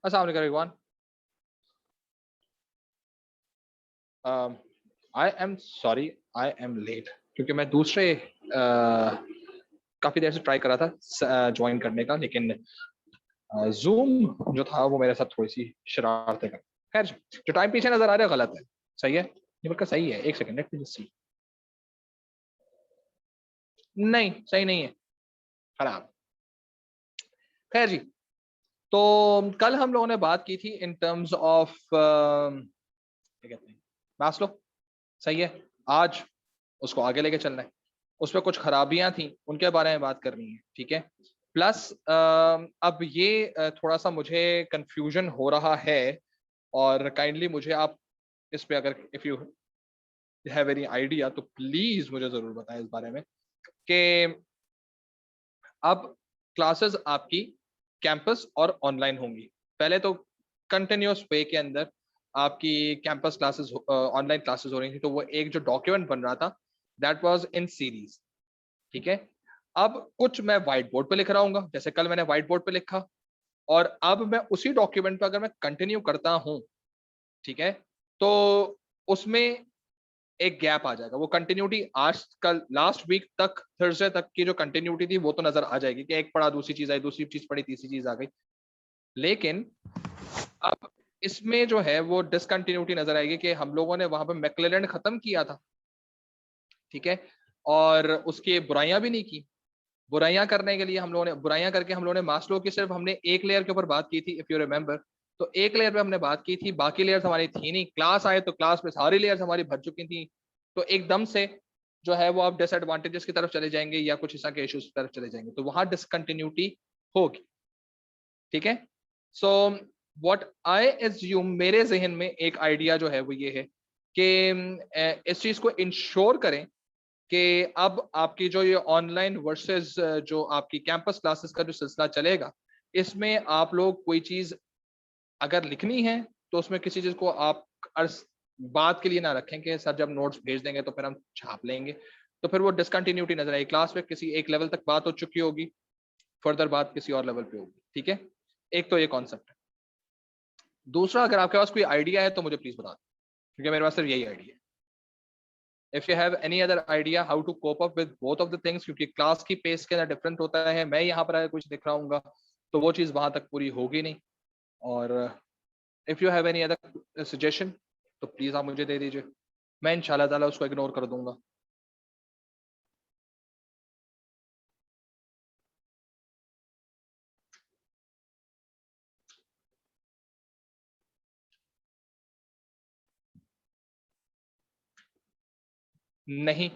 अस्सलाम वालेकुम everyone. I am sorry, I am late, क्योंकि मैं दूसरे काफ़ी देर से ट्राई कर रहा था ज्वाइन करने का, लेकिन जूम जो था वो मेरे साथ थोड़ी सी शरारतें कर। खैर, जो टाइम पीछे नजर आ रहा है गलत है। सही है, ये बिल्कुल सही है। एक second, let me just see. नहीं, सही नहीं है, खराब। खैर जी, तो कल हम लोगों ने बात की थी इन टर्म्स ऑफ क्या कहते हैं, मास्लो। सही है, आज उसको आगे लेके चलना है। उसमें कुछ खराबियां थी, उनके बारे में बात करनी है, ठीक है। प्लस अब ये थोड़ा सा मुझे कंफ्यूजन हो रहा है, और काइंडली मुझे आप इस पे अगर if you have any idea तो प्लीज मुझे जरूर बताएं इस बारे में कि अब क्लासेस आपकी कैंपस और ऑनलाइन होंगी। पहले तो कंटिन्यूस वे के अंदर आपकी कैंपस क्लासेस, ऑनलाइन क्लासेस हो रही थी, तो वो एक जो डॉक्यूमेंट बन रहा था दैट वाज इन सीरीज, ठीक है। अब कुछ मैं व्हाइट बोर्ड पे लिख रहा हूँ, जैसे कल मैंने व्हाइट बोर्ड पे लिखा, और अब मैं उसी डॉक्यूमेंट पे अगर मैं कंटिन्यू करता हूँ, ठीक है, तो उसमें एक गैप आ जाएगा। वो कंटिन्यूटी आज कल लास्ट वीक तक, थर्सडे तक की जो कंटिन्यूटी थी वो तो नजर आ जाएगी कि एक पढ़ा दूसरी चीज आई, दूसरी चीज पढ़ी तीसरी चीज आ गई। लेकिन अब इसमें जो है वो डिसकंटिन्यूटी नजर आएगी कि हम लोगों ने वहां पे मैक्लेलन खत्म किया था, ठीक है, और उसकी बुराइयां भी नहीं की। बुराइयां करने के लिए हम लोगों ने बुराइयां करके हम लोगों ने मास्लो की सिर्फ हमने एक लेयर के ऊपर बात की थी, इफ यू रिमेंबर। तो एक लेयर पे हमने बात की थी, बाकी लेयर्स हमारी थी नहीं। क्लास आए तो क्लास में सारी लेयर्स हमारी भर चुकी थी। तो एकदम से जो है वो आप डिसएडवांटेजेस की तरफ चले जाएंगे या कुछ इस तरह के इश्यूज की तरफ चले जाएंगे, तो वहां डिसकंटिन्यूटी होगी, ठीक है। सो व्हाट आई एज्यूम, मेरे जहन में एक आइडिया जो है वो ये है कि इस चीज को इंश्योर करें कि अब आपकी जो ये ऑनलाइन वर्सेस जो आपकी कैंपस क्लासेस का जो सिलसिला चलेगा, इसमें आप लोग कोई चीज अगर लिखनी है तो उसमें किसी चीज को आप बात के लिए ना रखें कि सर जब नोट्स भेज देंगे तो फिर हम छाप लेंगे। तो फिर वो डिसकंटिन्यूटी नजर आएगी। क्लास में किसी एक लेवल तक बात हो चुकी होगी, फर्दर बात किसी और लेवल पे होगी, ठीक है। एक तो ये कॉन्सेप्ट है। दूसरा, अगर आपके पास कोई आइडिया है तो मुझे प्लीज बता दें, क्योंकि मेरे पास सिर्फ यही आइडिया है। If you have any other idea how to cope up with both of the things, क्योंकि क्लास की पेस के अंदर डिफरेंट होता है। मैं यहाँ पर अगर कुछ दिख रहा हूँ तो वो चीज़ वहां तक पूरी होगी नहीं। और if you have any other suggestion तो प्लीज आप मुझे दे दीजिए, मैं इंशाल्लाह ताला उसको इग्नोर कर दूंगा। नहीं,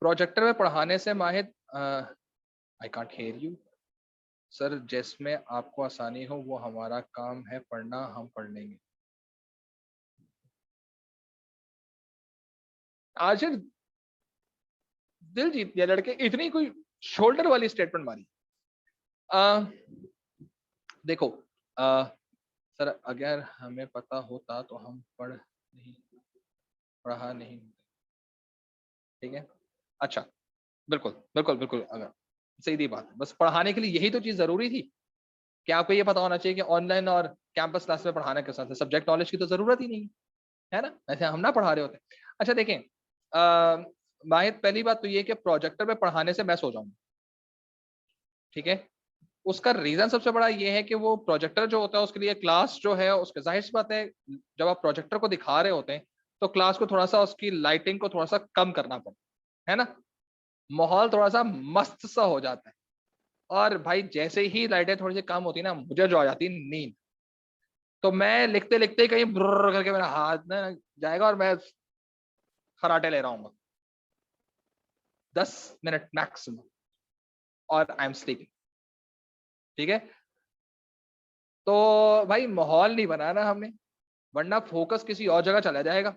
प्रोजेक्टर में पढ़ाने से माहिर, I can't hear you sir. जिसमें आपको आसानी हो वो हमारा काम है, पढ़ना हम पढ़ लेंगे। आज दिल जीत लिया लड़के, इतनी कोई शोल्डर वाली स्टेटमेंट मारी। आ, देखो, आ, सर अगर हमें पता होता तो हम पढ़ा नहीं, ठीक है। अच्छा, बिल्कुल बिल्कुल बिल्कुल, अगर सीधी बात है, बस पढ़ाने के लिए यही तो चीज जरूरी थी कि आपको ये पता होना चाहिए कि ऑनलाइन और कैंपस क्लास में पढ़ाना के साथ सब्जेक्ट नॉलेज की तो जरूरत ही नहीं है ना, ऐसे हम ना पढ़ा रहे होते। अच्छा देखें, माहिर, पहली बात तो ये कि प्रोजेक्टर में पढ़ाने से मैं सो जाऊंगा, ठीक है। उसका रीजन सबसे बड़ा ये है कि वो प्रोजेक्टर जो होता है उसके लिए क्लास जो है उसके, जाहिर सी बात है, जब आप प्रोजेक्टर को दिखा रहे होते हैं तो क्लास को थोड़ा सा उसकी लाइटिंग को थोड़ा सा कम करना पड़ता है ना, माहौल थोड़ा सा मस्त सा हो जाता है। और भाई जैसे ही लाइटें थोड़ी सी कम होती है ना, मुझे जो आ जाती है नींद। तो मैं लिखते लिखते कहीं ब्रर करके मेरा हाथ ना जाएगा और मैं खराटे ले रहा हूँ 10 मिनट मैक्सिमम, और आई एम स्लीपिंग, ठीक है। तो भाई माहौल नहीं बनाना हमने, वरना फोकस किसी और जगह चला जाएगा,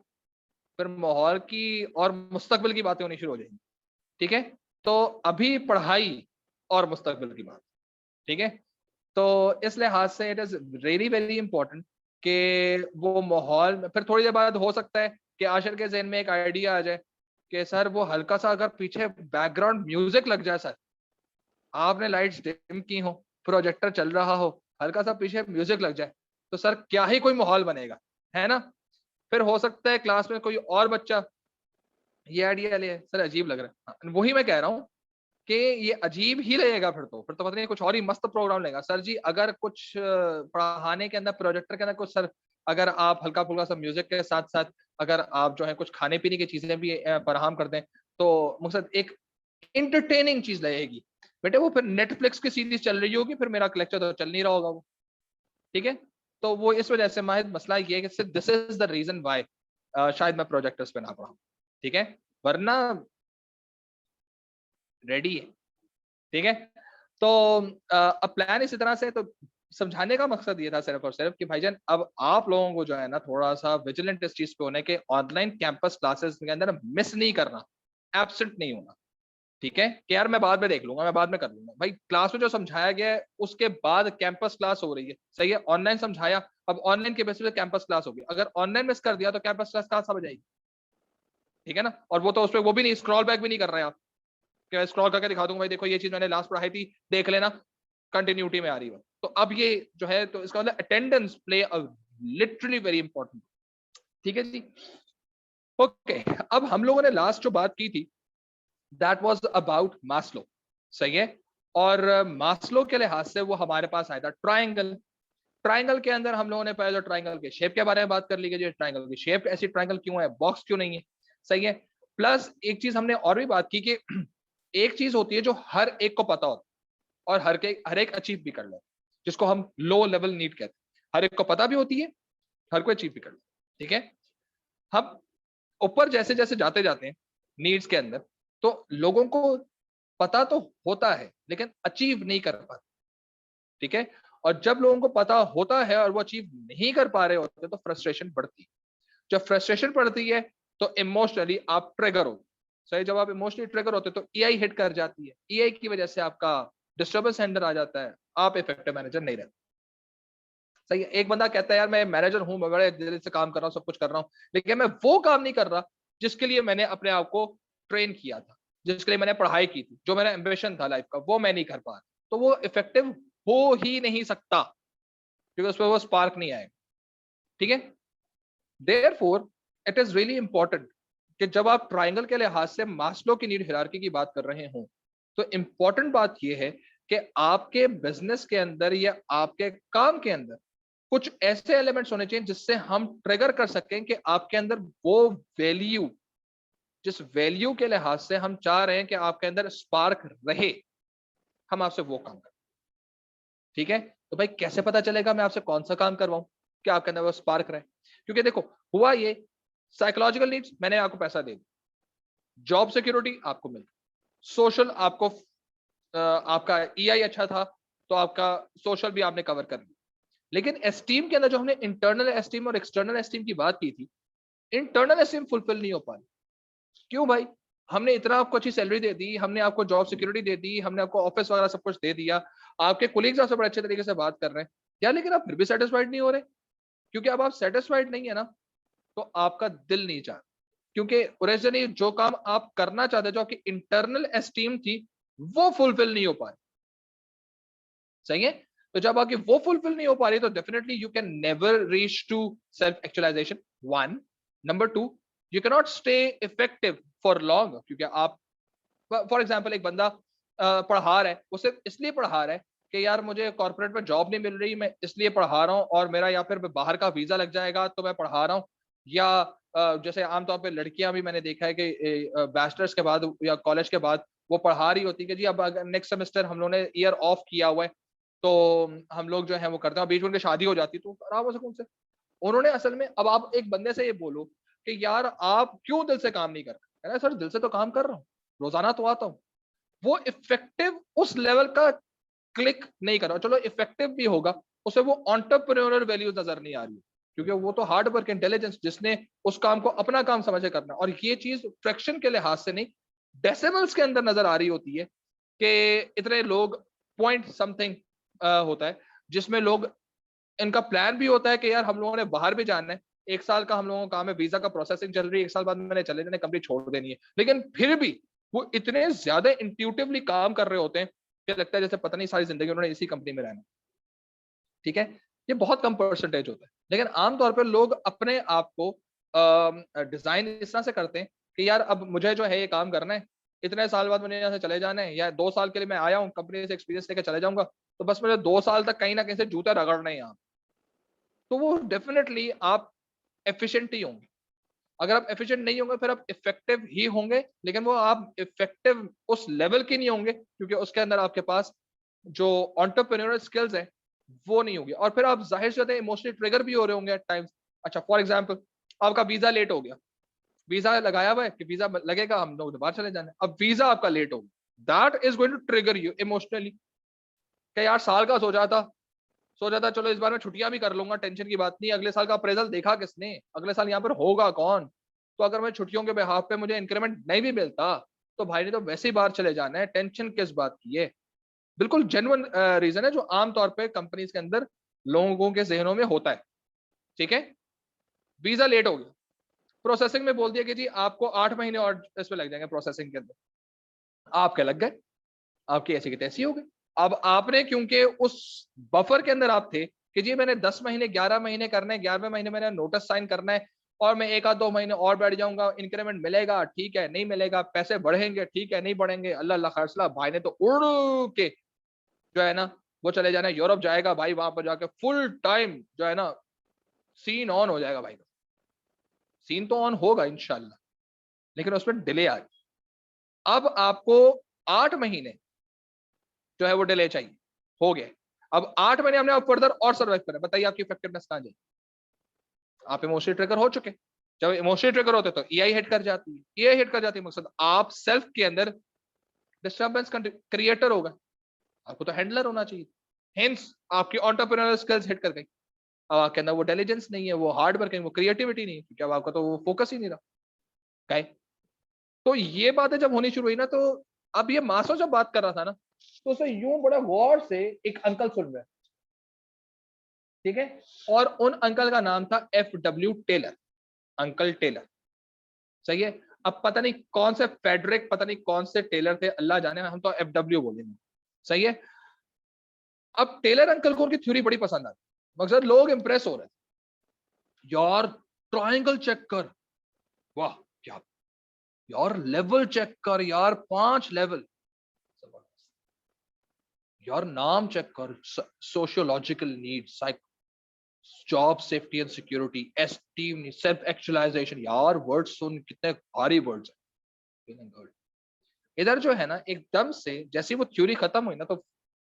फिर माहौल की और मुस्तकबिल की बातें होनी शुरू हो जाएंगी, ठीक है। तो अभी पढ़ाई और मुस्तकबिल की बात, ठीक है। तो इस लिहाज से it is really very important कि वो माहौल में फिर थोड़ी देर बाद हो सकता है कि आशिर के जहन में एक आइडिया आ जाए कि सर वो हल्का सा अगर पीछे बैकग्राउंड म्यूजिक लग जाए सर, आपने लाइट्स डिम की हो, प्रोजेक्टर चल रहा हो, हल्का सा पीछे म्यूजिक लग जाए, तो सर क्या ही कोई माहौल बनेगा, है ना? फिर हो सकता है क्लास में कोई और बच्चा ये आइडिया ले, सर अजीब लग रहा है। हाँ, वही मैं कह रहा हूँ कि ये अजीब ही लगेगा, फिर तो पता नहीं कुछ और ही मस्त प्रोग्राम लगेगा। सर जी अगर कुछ पढ़ाने के अंदर, प्रोजेक्टर के अंदर कुछ सर, अगर आप हल्का फुल्का सा म्यूजिक के साथ साथ अगर आप जो है कुछ खाने पीने की चीजें भी फराहम कर दें, तो मकसद एक एंटरटेनिंग चीज लगेगी। बेटे वो फिर नेटफ्लिक्स की सीरीज चल रही होगी, फिर मेरा लेक्चर तो चल नहीं रहा होगा वो, ठीक है? तो वो इस वजह से माहिर मसला ये है कि this is the reason why शायद मैं प्रोजेक्टर्स पे ना पढ़ाऊं, ठीक है? वरना रेडी है, ठीक है? तो अब प्लान इसी तरह से, तो समझाने का मकसद ये था सिर्फ और सिर्फ कि भाईजान अब आप लोगों को जो है ना थोड़ा सा विजिलेंट इस चीज पे होने के, ऑनलाइन कैंपस क्लासेस के अंदर मिस नहीं करना, एब्सेंट नहीं होना, ठीक है? कि यार मैं बाद में देख लूंगा, मैं बाद में कर लूंगा। भाई क्लास में जो समझाया गया है उसके बाद कैंपस क्लास हो रही है, सही है? ऑनलाइन समझाया, अब ऑनलाइन के बेसिस पे कैंपस क्लास होगी, अगर ऑनलाइन मिस कर दिया तो कैंपस क्लास कहाँ समझ आएगी, ठीक है ना? और वो तो उसपे वो भी नहीं, स्क्रॉल बैक भी नहीं कर रहे हैं आप कि स्क्रॉल करके दिखा दूंगा भाई देखो ये चीज मैंने लास्ट पढ़ाई थी, देख लेना, कंटिन्यूटी में आ रही है। तो अब ये जो है, तो इसका मतलब attendance play a literally very important, ठीक है जी? ओके, अब हम लोगों ने लास्ट जो बात की थी दैट वाज अबाउट मास्लो, सही है? और मास्लो के लिहाज से वो हमारे पास आया था ट्रायंगल। ट्रायंगल के अंदर हम लोगों ने पहले ट्रायंगल के शेप के बारे में बात कर ली कि ट्रायंगल की शेप ऐसी ट्रायंगल क्यों है, बॉक्स क्यों नहीं है, सही है? प्लस एक चीज हमने और भी बात की कि एक चीज होती है जो हर एक को पता होता है और हर एक अचीव भी कर ले, जिसको हम लो लेवल नीड कहते हैं। हर एक को पता भी होती है, हर कोई अचीव भी कर ले, ठीक है? हम ऊपर जैसे जैसे जाते जाते हैं नीड्स के अंदर, तो लोगों को पता तो होता है लेकिन अचीव नहीं कर पाते, ठीक है? और जब लोगों को पता होता है और वो अचीव नहीं कर पा रहे होते तो फ्रस्ट्रेशन बढ़ती है। जब फ्रस्ट्रेशन बढ़ती है तो इमोशनली आप ट्रिगर होते, सही? जब आप इमोशनली ट्रिगर होते तो ईआई हिट कर जाती है, ईआई की वजह से आपका डिस्टर्बेंस सेंटर आ जाता है, आप इफेक्टिव मैनेजर नहीं रहते, सही है? एक बंदा कहता है यार मैं मैनेजर हूं, मैं बड़े दिल से काम कर रहा हूँ, सब कुछ कर रहा हूँ, लेकिन मैं वो काम नहीं कर रहा जिसके लिए मैंने अपने आप को ट्रेन किया था, जिसके लिए मैंने पढ़ाई की थी, जो मेरा एम्बिशन था लाइफ का, वो मैं नहीं कर पा रहा, तो वो इफेक्टिव हो ही नहीं सकता क्योंकि उसमें वो स्पार्क नहीं आएगा, ठीक है? Therefore it is really important कि जब आप ट्राइंगल के लिहाज से मास्लो की नीड हायरार्की की बात कर रहे हो, तो इंपॉर्टेंट बात यह है कि आपके बिजनेस के अंदर या आपके काम के अंदर कुछ ऐसे एलिमेंट्स होने चाहिए जिससे हम ट्रिगर कर सकें कि आपके अंदर वो वैल्यू, जिस वैल्यू के लिहाज से हम चाह रहे हैं कि आपके अंदर स्पार्क रहे, हम आपसे वो काम करें, ठीक है? तो भाई कैसे पता चलेगा मैं आपसे कौन सा काम करवाऊं कि आपके अंदर वो स्पार्क रहे? क्योंकि देखो हुआ ये, साइकोलॉजिकल नीड्स मैंने आपको पैसा दे दिया, जॉब सिक्योरिटी आपको मिल, सोशल आपको आपका ईआई अच्छा था तो आपका सोशल भी आपने कवर कर लिया, लेकिन एस्टीम के अंदर जो हमने इंटरनल एस्टीम और एक्सटर्नल एस्टीम की बात की थी, इंटरनल एस्टीम फुलफिल नहीं हो पा रही। क्यों भाई? हमने इतना आपको अच्छी सैलरी दे दी, हमने आपको जॉब सिक्योरिटी दे दी, हमने आपको ऑफिस वगैरह सब कुछ दे दिया, आपके कोलीग्स आपसे बड़े अच्छे तरीके से बात कर रहे हैं यार, लेकिन आप फिर भी सेटिस्फाइड नहीं हो रहे। क्योंकि अब आप सेटिस्फाइड नहीं है ना, तो आपका दिल नहीं चाहता, क्योंकि ओरिजिनली जो काम आप करना चाहते, जो आपकी इंटरनल एस्टीम थी, वो फुलफिल नहीं हो पा रही, सही है? तो जब आपकी वो फुलफिल नहीं हो पा रही तो definitely you can never reach to self actualisation, one. Number two, you can not stay effective for long, क्योंकि आप फॉर एग्जाम्पल एक बंदा पढ़ा रहा है, वो सिर्फ इसलिए पढ़ा रहा है कि यार मुझे कॉर्पोरेट में जॉब नहीं मिल रही, मैं इसलिए पढ़ा रहा हूँ, और मेरा या फिर बाहर का वीजा लग जाएगा तो मैं पढ़ा रहा हूँ, या जैसे आमतौर पे लड़कियां भी मैंने देखा है कि बैचलर्स के बाद या कॉलेज के बाद वो पढ़ा रही होती है कि जी अब नेक्स्ट सेमेस्टर हम लोगों ने ईयर ऑफ किया हुआ है, तो हम लोग जो है वो करते हैं, बीच में उनकी शादी हो जाती है तो आराम हो सके उनसे। उन्होंने असल में, अब आप एक बंदे से ये बोलो कि यार आप क्यों दिल से काम नहीं कर रहे, सर दिल से तो काम कर रहा हूँ, रोजाना तो आता हूँ, वो इफेक्टिव उस लेवल का क्लिक नहीं कर रहा। चलो इफेक्टिव भी होगा, उसे वो एंटरप्रेन्योरल वैल्यूज नजर नहीं आ रही, क्योंकि वो तो हार्ड वर्क इंटेलिजेंस, जिसने उस काम को अपना काम समझे करना, और ये चीज फ्रैक्शन के लिहाज से नहीं, डेसिमल्स के अंदर नजर आ रही होती है कि इतने लोग पॉइंट समथिंग होता है, जिसमें लोग, इनका प्लान भी होता है कि यार हम लोगों ने बाहर भी जाना है, एक साल का हम लोगों का काम है, वीजा का प्रोसेसिंग चल रही है, एक साल बाद मैंने चले जाने, कंपनी छोड़ देनी है, लेकिन फिर भी वो इतने ज्यादा इंट्यूटिवली काम कर रहे होते हैं लगता है जैसे पता नहीं सारी जिंदगी उन्होंने इसी कंपनी में रहना, ठीक है, ये बहुत कम परसेंटेज होता है। लेकिन आमतौर पर लोग अपने आप को डिजाइन इस तरह से करते हैं कि यार अब मुझे जो है ये काम करना है, इतने साल बाद मुझे यहाँ से चले जाना है, या 2 साल के लिए मैं आया हूँ कंपनी से एक्सपीरियंस लेकर चले जाऊंगा, तो बस मुझे 2 साल तक कहीं ना कहीं से जूता रगड़ना है यहाँ, तो वो डेफिनेटली आप एफिशिएंट ही होंगे। अगर आप एफिशिएंट नहीं होंगे फिर आप इफेक्टिव ही होंगे, लेकिन वो आप इफेक्टिव उस लेवल के नहीं होंगे क्योंकि उसके अंदर आपके पास जो एंटरप्रेन्योरियल स्किल्स है वो नहीं होगी, और फिर आप जाहिर से इमोशनली ट्रिगर भी हो रहे होंगे एट टाइम्स। अच्छा फॉर एग्जांपल आपका वीजा लेट हो गया, वीजा लगाया हुआ है कि वीजा लगेगा हम लोग बाहर चले जाना, अब वीजा आपका लेट हो गया, that is going to trigger you emotionally कि यार साल का सोचा था चलो इस बार मैं छुट्टियां भी कर लूंगा, टेंशन की बात नहीं, अगले साल का अप्रेजल देखा किसने, अगले साल यहाँ पर होगा कौन, तो अगर मैं छुट्टियों के बिहाफ पे मुझे इंक्रीमेंट नहीं भी मिलता तो भाई ने तो वैसे ही बाहर चले जाना है, टेंशन किस बात की है। बिल्कुल जेन्युइन रीजन है जो आमतौर पे कंपनीज के अंदर लोगों के जहनों में होता है, ठीक है। वीजा लेट हो गया, प्रोसेसिंग में बोल दिया कि जी आपको 8 महीने और इसमें लग जाएंगे प्रोसेसिंग के अंदर, आपके लग गए, आपकी ऐसी की तैसी हो गई। अब आपने क्योंकि उस बफर के अंदर आप थे कि जी मैंने 10 महीने 11 महीने करने हैं, 11वें महीने मैंने नोटिस साइन करना है और मैं 1 आध 2 महीने और बैठ जाऊंगा, इंक्रीमेंट मिलेगा ठीक है, नहीं मिलेगा, पैसे बढ़ेंगे ठीक है, नहीं बढ़ेंगे अल्लाह अल्लाह खैरसला, भाई ने तो उड़ के जो है ना वो चले जाना, यूरोप जाएगा भाई, वहां पर जाके फुल टाइम जो है ना सीन ऑन हो जाएगा भाई का, सीन तो ऑन होगा इंशाल्लाह, लेकिन उसमें डिले आ गई। अब आपको 8 महीने जो है वो डिले चाहिए, हो गए। अब 8 महीने हमने फर्दर और सर्वाइव करें, बताइए आपकी इफेक्टिवनेस कहां जाएगी। आप इमोशनल ट्रिगर हो चुके, जब इमोशनल ट्रिगर होते तो ईआई हिट कर जाती है, ईआई हिट कर जाती है, मकसद आप सेल्फ के अंदर डिस्टर्बेंस क्रिएटर होगा, आपको तो हैंडलर होना चाहिए, हेंस आपकी एंटरप्रेन्योरियल स्किल्स हिट कर गई। अब आपके अंदर वो इंटेलिजेंस नहीं है, वो हार्ड वर्किंग, वो क्रिएटिविटी नहीं है, क्योंकि अब आपका तो वो फोकस ही नहीं रहा, काय। तो ये बातें जब होनी शुरू हुई ना, तो अब ये मासो जब बात कर रहा था ना, तो उसे यूं बड़ा गौर से एक अंकल सुन रहे, ठीक है, और उन अंकल का नाम था FW टेलर, अंकल टेलर, सही है। अब पता नहीं कौन से फेडरिक, पता नहीं कौन से टेलर थे, अल्लाह जाने, हम तो FW बोलेंगे, सही है। अब टेलर अंकल को उनकी थ्योरी बड़ी पसंद आई, मकसद लोग इंप्रेस हो रहे थे, यार ट्रायंगल चेक कर, वाह क्या, यार लेवल चेक कर, यार 5 लेवल, यार नाम चेक कर, sociological need, job safety and security, esteem, self actualisation, यार वर्ड्स सुन कितने भारी वर्ड्स है। इधर जो है ना एकदम से जैसे वो थ्योरी खत्म हुई ना, तो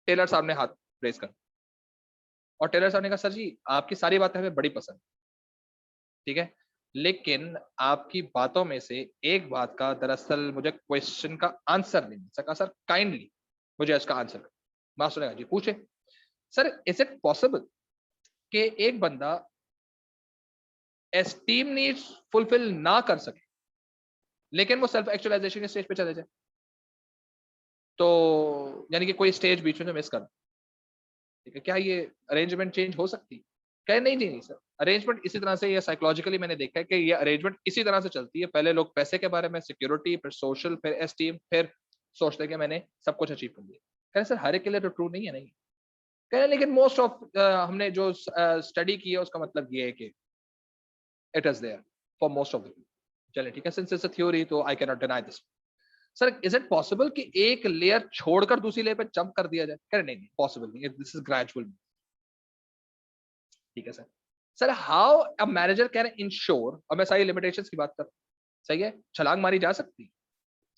टेलर साहब ने हाथ रेस कर, और टेलर साहब ने कहा सर जी आपकी सारी बातें हमें बड़ी पसंद, ठीक है, लेकिन आपकी बातों में से एक बात का दरअसल मुझे क्वेश्चन का आंसर नहीं मिल सका सर, काइंडली मुझे इसका आंसर कर। मास्टर ने कहा जी पूछे, सर इज इट पॉसिबल कि एक बंदा एस्टीम नीड्स फुलफिल ना कर सके लेकिन वो सेल्फ एक्चुअलाइजेशन के स्टेज पे चले जाए, तो यानी कि कोई स्टेज बीच में मिस कर, ठीक है, क्या ये अरेंजमेंट चेंज हो सकती है। कहे नहीं नहीं नहीं सर, अरेंजमेंट इसी तरह से, ये साइकोलॉजिकली मैंने देखा है कि ये अरेंजमेंट इसी तरह से चलती है, पहले लोग पैसे के बारे में, सिक्योरिटी, फिर सोशल, फिर एस्टीम, फिर सोचते हैं कि मैंने सब कुछ अचीव कर लिया। कह सर हर एक के लिए तो ट्रू नहीं है, नहीं कह रहे लेकिन मोस्ट ऑफ हमने जो स्टडी की है उसका मतलब ये है कि it is there for most of the people. चलिए ठीक है, सिंस इट्स अ थ्योरी तो I can not deny this. Sir is it possible कि एक लेयर छोड़कर दूसरी लेयर पे जंप कर दिया जाए। कह रहे नहीं नहीं पॉसिबल नहीं, दिस इज ग्रेजुअल, ठीक है sir. Sir how a manager can ensure, और मैं सारी लिमिटेशंस की बात कर रहा हूं, सही है, छलांग मारी जा सकती है,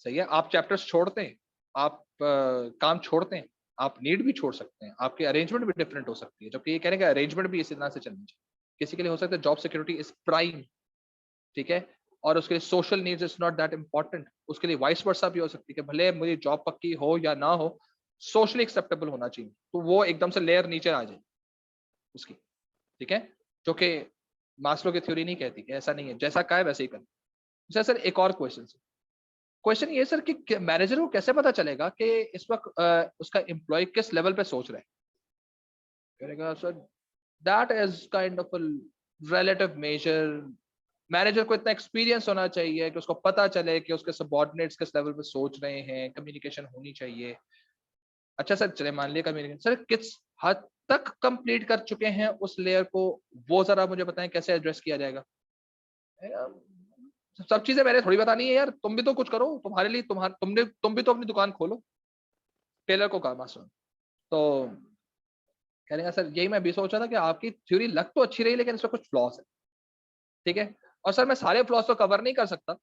सही है, आप चैप्टर्स छोड़ते हैं, आप काम छोड़ते हैं, आप नीड भी छोड़ सकते हैं, आपके अरेंजमेंट भी डिफरेंट हो सकती है, जबकि ये कहने का अरेंजमेंट भी इसी तरह से चलनी चाहिए। किसी के लिए हो सकता है जॉब सिक्योरिटी इज प्राइम, ठीक है, और उसके लिए social needs is not that important, उसके लिए वाइस वर्सा भी हो सकती है कि भले मुझे जॉब पक्की हो या ना हो, सोशली एक्सेप्टेबल होना चाहिए, तो वो एकदम से लेयर नीचे आ जाए उसकी, ठीक है, जो कि मास्लो की थ्योरी नहीं कहती कि ऐसा नहीं है, जैसा कहा है वैसे ही कर। अच्छा सर एक और क्वेश्चन, क्वेश्चन ये सर कि मैनेजर को कैसे पता चलेगा कि इस वक्त उसका एम्प्लॉय किस लेवल पे सोच रहा है। कहेगा sir that is kind of relative major, manager को इतना एक्सपीरियंस होना चाहिए कि उसको पता चले कि उसके सबऑर्डिनेट्स किस लेवल पे सोच रहे हैं, कम्युनिकेशन होनी चाहिए। अच्छा सर चले मान लिया कम्युनिकेशन, सर किस हद तक कंप्लीट कर चुके हैं उस लेयर को, वो जरा मुझे बताएं कैसे एड्रेस किया जाएगा। सब चीजें मैंने थोड़ी बतानी है यार, तुम भी तो कुछ करो, तुम्हारे लिए तुम भी तो अपनी दुकान खोलो। टेलर को कहा मास्टर, तो कह सर यही मैं भी सोचा था कि आपकी थ्योरी लग तो अच्छी रही लेकिन इसमें कुछ फ्लॉस है। ठीक है, और सर मैं सारे फ्लॉस तो कवर नहीं कर सकता,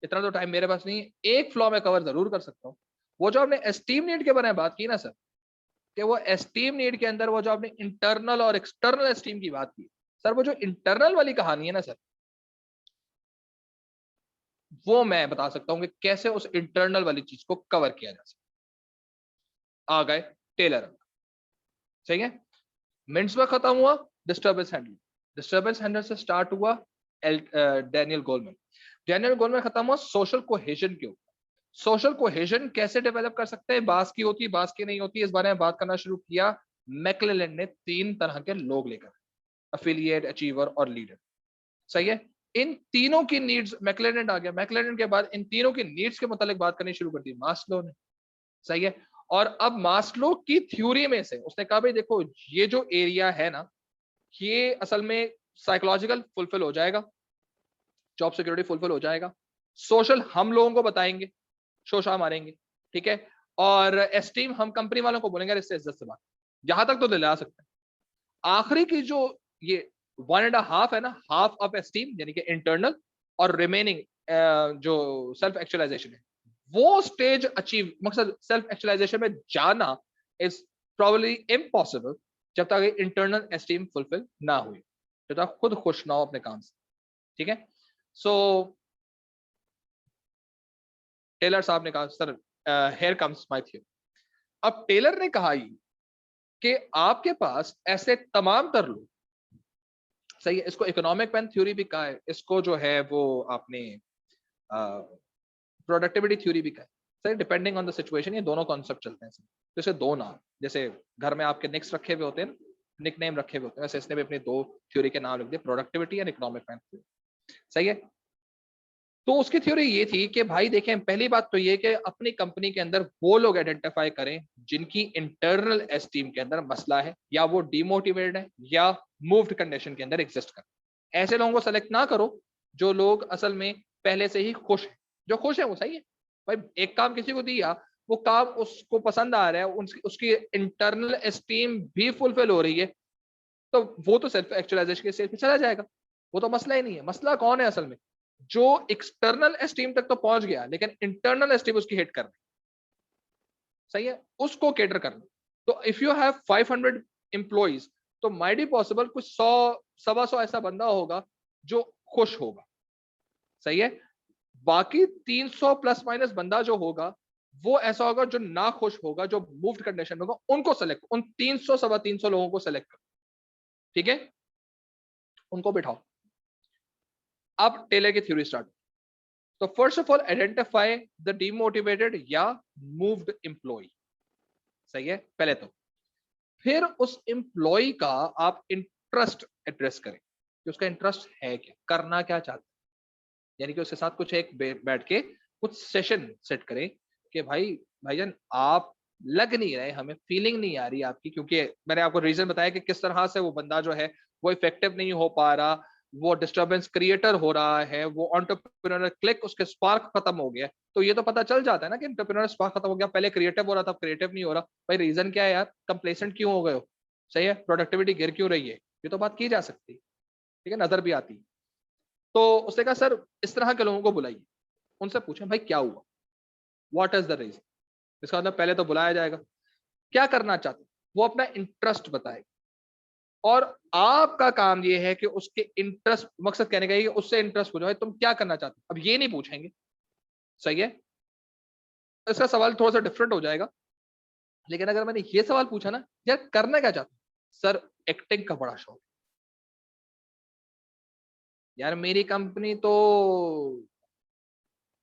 इतना तो टाइम मेरे पास नहीं है, एक फ्लॉ मैं कवर जरूर कर सकता हूँ। वो जो आपने एस्टीम नीड के बारे में बात की ना सर, कि वो एस्टीम नीड के अंदर वो जो आपने इंटरनल और एक्सटर्नल एस्टीम की बात की, सर वो जो इंटरनल वाली कहानी है ना सर, वो मैं बता सकता हूँ कि कैसे उस इंटरनल वाली चीज को कवर किया जा सकता। आ गए टेलर, सही है। मिंट्स में खत्म हुआ डिस्टर्बेंस हैंडल, डिस्टर्बेंस हैंडल से स्टार्ट हुआ डैनियल गोलमैन, डैनियल गोलमैन खत्म हुआ सोशल कोहेजन के ऊपर। सोशल कोहेजन कैसे डेवलप कर सकते हैं, बास की होती बास की नहीं होती, इस बारे में बात करना शुरू किया मैक्लेलैंड ने 3 तरह के लोग लेकर, अफिलिएट, अचीवर और लीडर। सही है, इन तीनों की नीड्स, मैक्लेलैंड आ गया, मैक्लेलैंड के बाद इन तीनों की नीड्स के मुताबिक बात करनी शुरू कर दी मास्लो ने। सही है, और अब मास्लो की थ्योरी में से उसने कहा भाई देखो ये जो एरिया है ना, ये असल में साइकोलॉजिकल फुलफिल हो जाएगा, जॉब सिक्योरिटी फुलफिल हो जाएगा, सोशल हम लोगों को बताएंगे, शोशा मारेंगे, ठीक है, और एस्टीम हम कंपनी वालों को बोलेंगे इससे इज्जत से बात, यहां तक तो दिला सकते हैं। आखिरी की जो ये 1.5 है ना, हाफ ऑफ एस्टीम यानी कि इंटरनल, और रिमेनिंग जो सेल्फ एक्चुअलाइजेशन है, वो स्टेज अचीव, मकसद सेल्फ एक्चुअलाइजेशन में जाना इज प्रोबेबली इम्पॉसिबल जब तक इंटरनल एस्टीम फुलफिल ना हुई, जब तक खुद खुश ना हो अपने काम से। ठीक है, सो टेलर साहब ने कहा sir here comes my theory. अब टेलर ने कहा कि आपके पास ऐसे तमाम तर लोग, सही है, इसको इकोनॉमिक पेन थ्योरी भी कहा है, इसको जो है वो आपने प्रोडक्टिविटी थ्योरी भी कहा है, सही, डिपेंडिंग ऑन द सिचुएशन ये दोनों कॉन्सेप्ट चलते हैं। जैसे दो नाम, जैसे घर में आपके निक्स रखे हुए होते हैं, निक नेम रखे हुए होते हैं, वैसे इसने भी अपने 2 थ्योरी के नाम लिख दिए, productivity and economic pen theory. सही है, तो उसकी थ्योरी ये थी कि भाई देखें, पहली बात तो ये कि अपनी कंपनी के अंदर वो लोग आइडेंटिफाई करें जिनकी इंटरनल एस्टीम के अंदर मसला है, या वो डिमोटिवेटेड है, या मूव्ड कंडीशन के अंदर एग्जिस्ट कर। ऐसे लोगों को सेलेक्ट ना करो जो लोग असल में पहले से ही खुश हैं, जो खुश है वो सही है, भाई एक काम किसी को दिया, वो काम उसको पसंद आ रहा है, उसकी इंटरनल एस्टीम भी फुलफिल हो रही है, तो वो तो सेल्फ एक्चुअलाइजेशन के स्टेज पे चला जाएगा, वो तो मसला ही नहीं है। मसला कौन है असल में, जो एक्सटर्नल एस्टीम तक तो पहुंच गया लेकिन इंटरनल एस्टीम उसकी हिट करनी, सही है, उसको केटर करना। तो इफ यू हैव 500 एम्प्लॉइज, तो माइट बी पॉसिबल कुछ 100 सवा 100 ऐसा बंदा होगा जो खुश होगा, सही है, बाकी 300 प्लस माइनस बंदा जो होगा वो ऐसा होगा जो ना खुश होगा, जो मूव्ड कंडीशन में होगा, उनको सेलेक्ट, उन 300 सवा 300 लोगों को सेलेक्ट करो, ठीक है, उनको बिठाओ। अब टेलर की थ्योरी स्टार्ट। तो first of all identify the demotivated या मूव्ड एम्प्लॉय, सही है पहले तो, फिर उस एम्प्लॉय का आप इंटरेस्ट एड्रेस करें कि उसका इंटरेस्ट है क्या, करना क्या चाहता है, यानी कि उसके साथ कुछ एक बैठ के कुछ सेशन सेट करें कि भाईजान आप लग नहीं रहे, हमें फीलिंग नहीं आ रही आपकी, क्योंकि मैंने आपको रीजन बताया कि किस तरह से वो बंदा जो है वो इफेक्टिव नहीं हो पा रहा, वो डिस्टर्बेंस क्रिएटर हो रहा है, वो एंटरप्रेन्योर क्लिक, उसके स्पार्क खत्म हो गया। तो ये तो पता चल जाता है ना कि एंटरप्रेन्योर स्पार्क खत्म हो गया, पहले क्रिएटिव हो रहा था, क्रिएटिव नहीं हो रहा, भाई रीजन क्या है यार, कंप्लेसेंट क्यों हो गए हो, सही है, प्रोडक्टिविटी गिर क्यों रही है, ये तो बात की जा सकती है, ठीक है, नजर भी आती है। तो उसने कहा सर इस तरह के लोगों को बुलाइए, उनसे पूछें भाई क्या हुआ, व्हाट इज द रीजन। इसका मतलब पहले तो बुलाया जाएगा, क्या करना चाहते, वो अपना इंटरेस्ट बताएगा, और आपका काम ये है कि उसके इंटरेस्ट, मकसद कहने का ये उससे इंटरेस्ट हो जाए, तुम क्या करना चाहते हो, अब ये नहीं पूछेंगे, सही है, इसका सवाल थोड़ा सा डिफरेंट हो जाएगा। लेकिन अगर मैंने ये सवाल पूछा ना, यार करना क्या चाहते, सर एक्टिंग का बड़ा शौक, यार मेरी कंपनी तो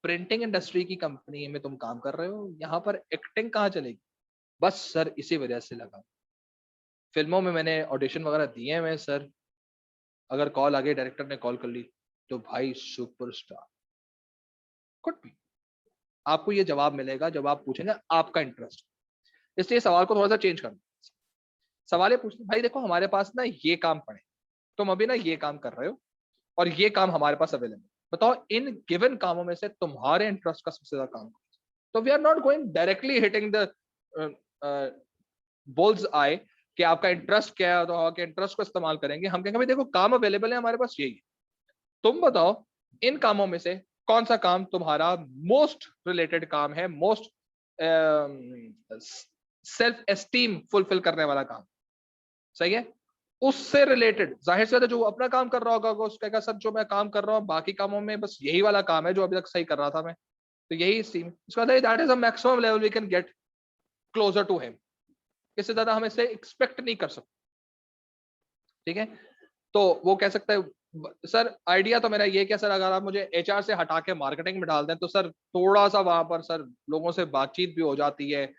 प्रिंटिंग इंडस्ट्री की कंपनी में तुम काम कर रहे हो, यहाँ पर एक्टिंग कहाँ चलेगी, बस सर इसी वजह से लगा, फिल्मों में मैंने ऑडिशन वगैरह दिए हैं सर, अगर कॉल आ गई, डायरेक्टर ने कॉल कर ली, तो भाई सुपरस्टार, कुछ भी आपको ये जवाब मिलेगा जब आप पूछेंगे आपका इंटरेस्ट। इसलिए सवाल को थोड़ा सा चेंज करना। सवाल ये पूछना, भाई देखो हमारे पास ना ये काम पड़े, तुम अभी ना ये काम कर रहे हो और ये काम हमारे पास अवेलेबल, बताओ इन गिवन कामों में से तुम्हारे इंटरेस्ट का सबसे ज्यादा काम। तो we are not going directly hitting the bull's eye कि आपका इंटरेस्ट क्या है, तो आपके इंटरेस्ट को इस्तेमाल करेंगे। हम कहेंगे भाई देखो काम अवेलेबल है हमारे पास, यही है, तुम बताओ इन कामों में से कौन सा काम तुम्हारा मोस्ट रिलेटेड काम है, मोस्ट सेल्फ एस्टीम फुलफिल करने वाला काम। सही है, उससे रिलेटेड जाहिर से जो अपना काम कर रहा होगा उसका कहेगा सर जो मैं काम कर रहा हूँ बाकी कामों में बस यही वाला काम है जो अभी तक सही कर रहा था मैं, तो यही स्टीम। उसका that is a maximum level we can get closer to him, इससे ज्यादा हम इसे एक्सपेक्ट नहीं कर सकते। ठीक है, तो वो कह सकता है सर आइडिया तो मेरा ये क्या सर, अगर आप मुझे एचआर से हटा के मार्केटिंग में डाल दें तो सर थोड़ा सा वहां पर सर लोगों से बातचीत भी हो जाती है,